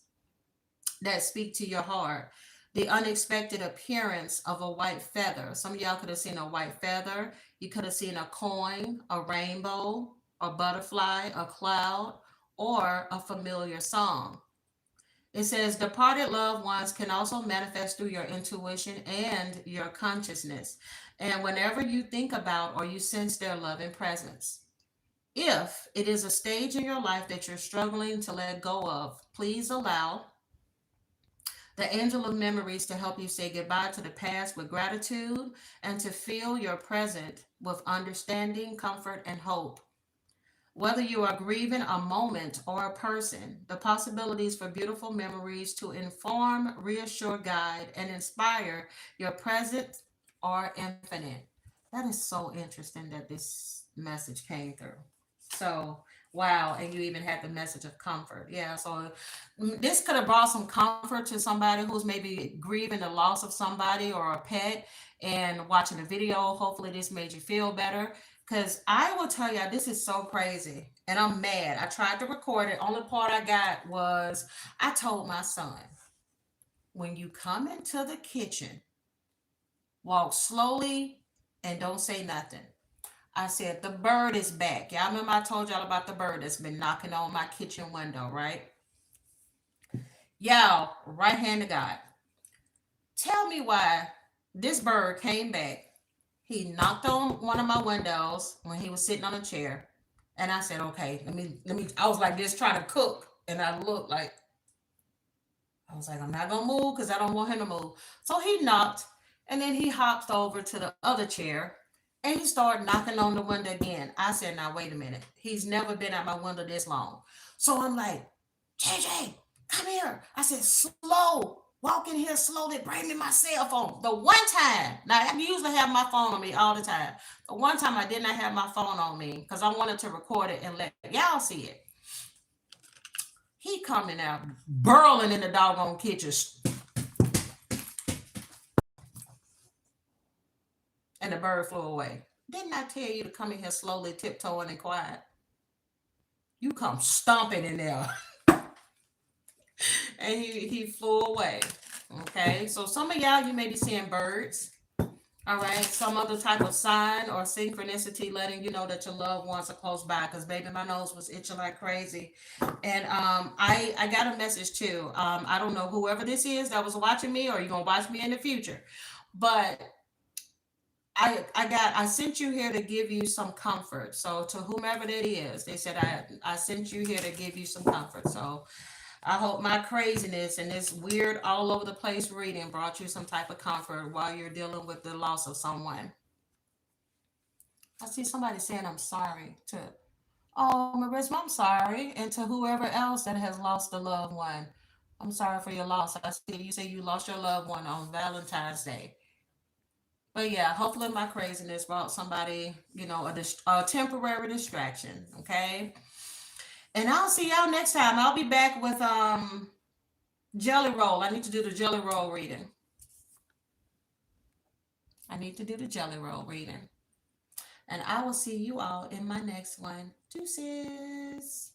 that speak to your heart. The unexpected appearance of a white feather. Some of y'all could have seen a white feather. You could have seen a coin, a rainbow, a butterfly, a cloud, or a familiar song. It says departed loved ones can also manifest through your intuition and your consciousness. And whenever you think about or you sense their loving presence. If it is a stage in your life that you're struggling to let go of, please allow the angel of memories to help you say goodbye to the past with gratitude and to fill your present with understanding, comfort, and hope. Whether you are grieving a moment or a person, the possibilities for beautiful memories to inform, reassure, guide, and inspire your present are infinite. That is so interesting that this message came through. So, wow. And you even had the message of comfort. Yeah. So, this could have brought some comfort to somebody who's maybe grieving the loss of somebody or a pet and watching the video. Hopefully, this made you feel better. Because I will tell you, this is so crazy. And I'm mad. I tried to record it. Only part I got was I told my son, when you come into the kitchen, walk slowly and don't say nothing. I said, the bird is back. Y'all remember I told y'all about the bird that's been knocking on my kitchen window, right? Y'all, right hand to God. Tell me why this bird came back. He knocked on one of my windows when he was sitting on a chair. And I said, okay, let me, I was like this trying to cook. And I looked like, I was like, I'm not going to move because I don't want him to move. So he knocked and then he hopped over to the other chair and he started knocking on the window again. I said, now, wait a minute. He's never been at my window this long. So I'm like, JJ, come here. I said, slow. Walk in here slowly. Bring me my cell phone. The one time, now I usually have my phone on me all the time. The one time I did not have my phone on me because I wanted to record it and let y'all see it. He coming out, burling in the doggone kitchen, and the bird flew away. Didn't I tell you to come in here slowly, tiptoeing and quiet? You come stomping in there. And he flew away. Okay, so some of y'all, you may be seeing birds. All right, some other type of sign or synchronicity letting you know that your loved ones are close by. Because baby, my nose was itching like crazy, and I got a message too. I don't know whoever this is that was watching me, or you gonna watch me in the future, but I sent you here to give you some comfort. So to whomever that is, they said I sent you here to give you some comfort. So I hope my craziness and this weird all over the place reading brought you some type of comfort while you're dealing with the loss of someone. I see somebody saying I'm sorry to, oh, Marissa, I'm sorry. And to whoever else that has lost a loved one, I'm sorry for your loss. I see you say you lost your loved one on Valentine's Day. But yeah, hopefully my craziness brought somebody, a temporary distraction. Okay. And I'll see y'all next time. I'll be back with jelly roll. I need to do the jelly roll reading. I need to do the jelly roll reading. And I will see you all in my next one. Deuces.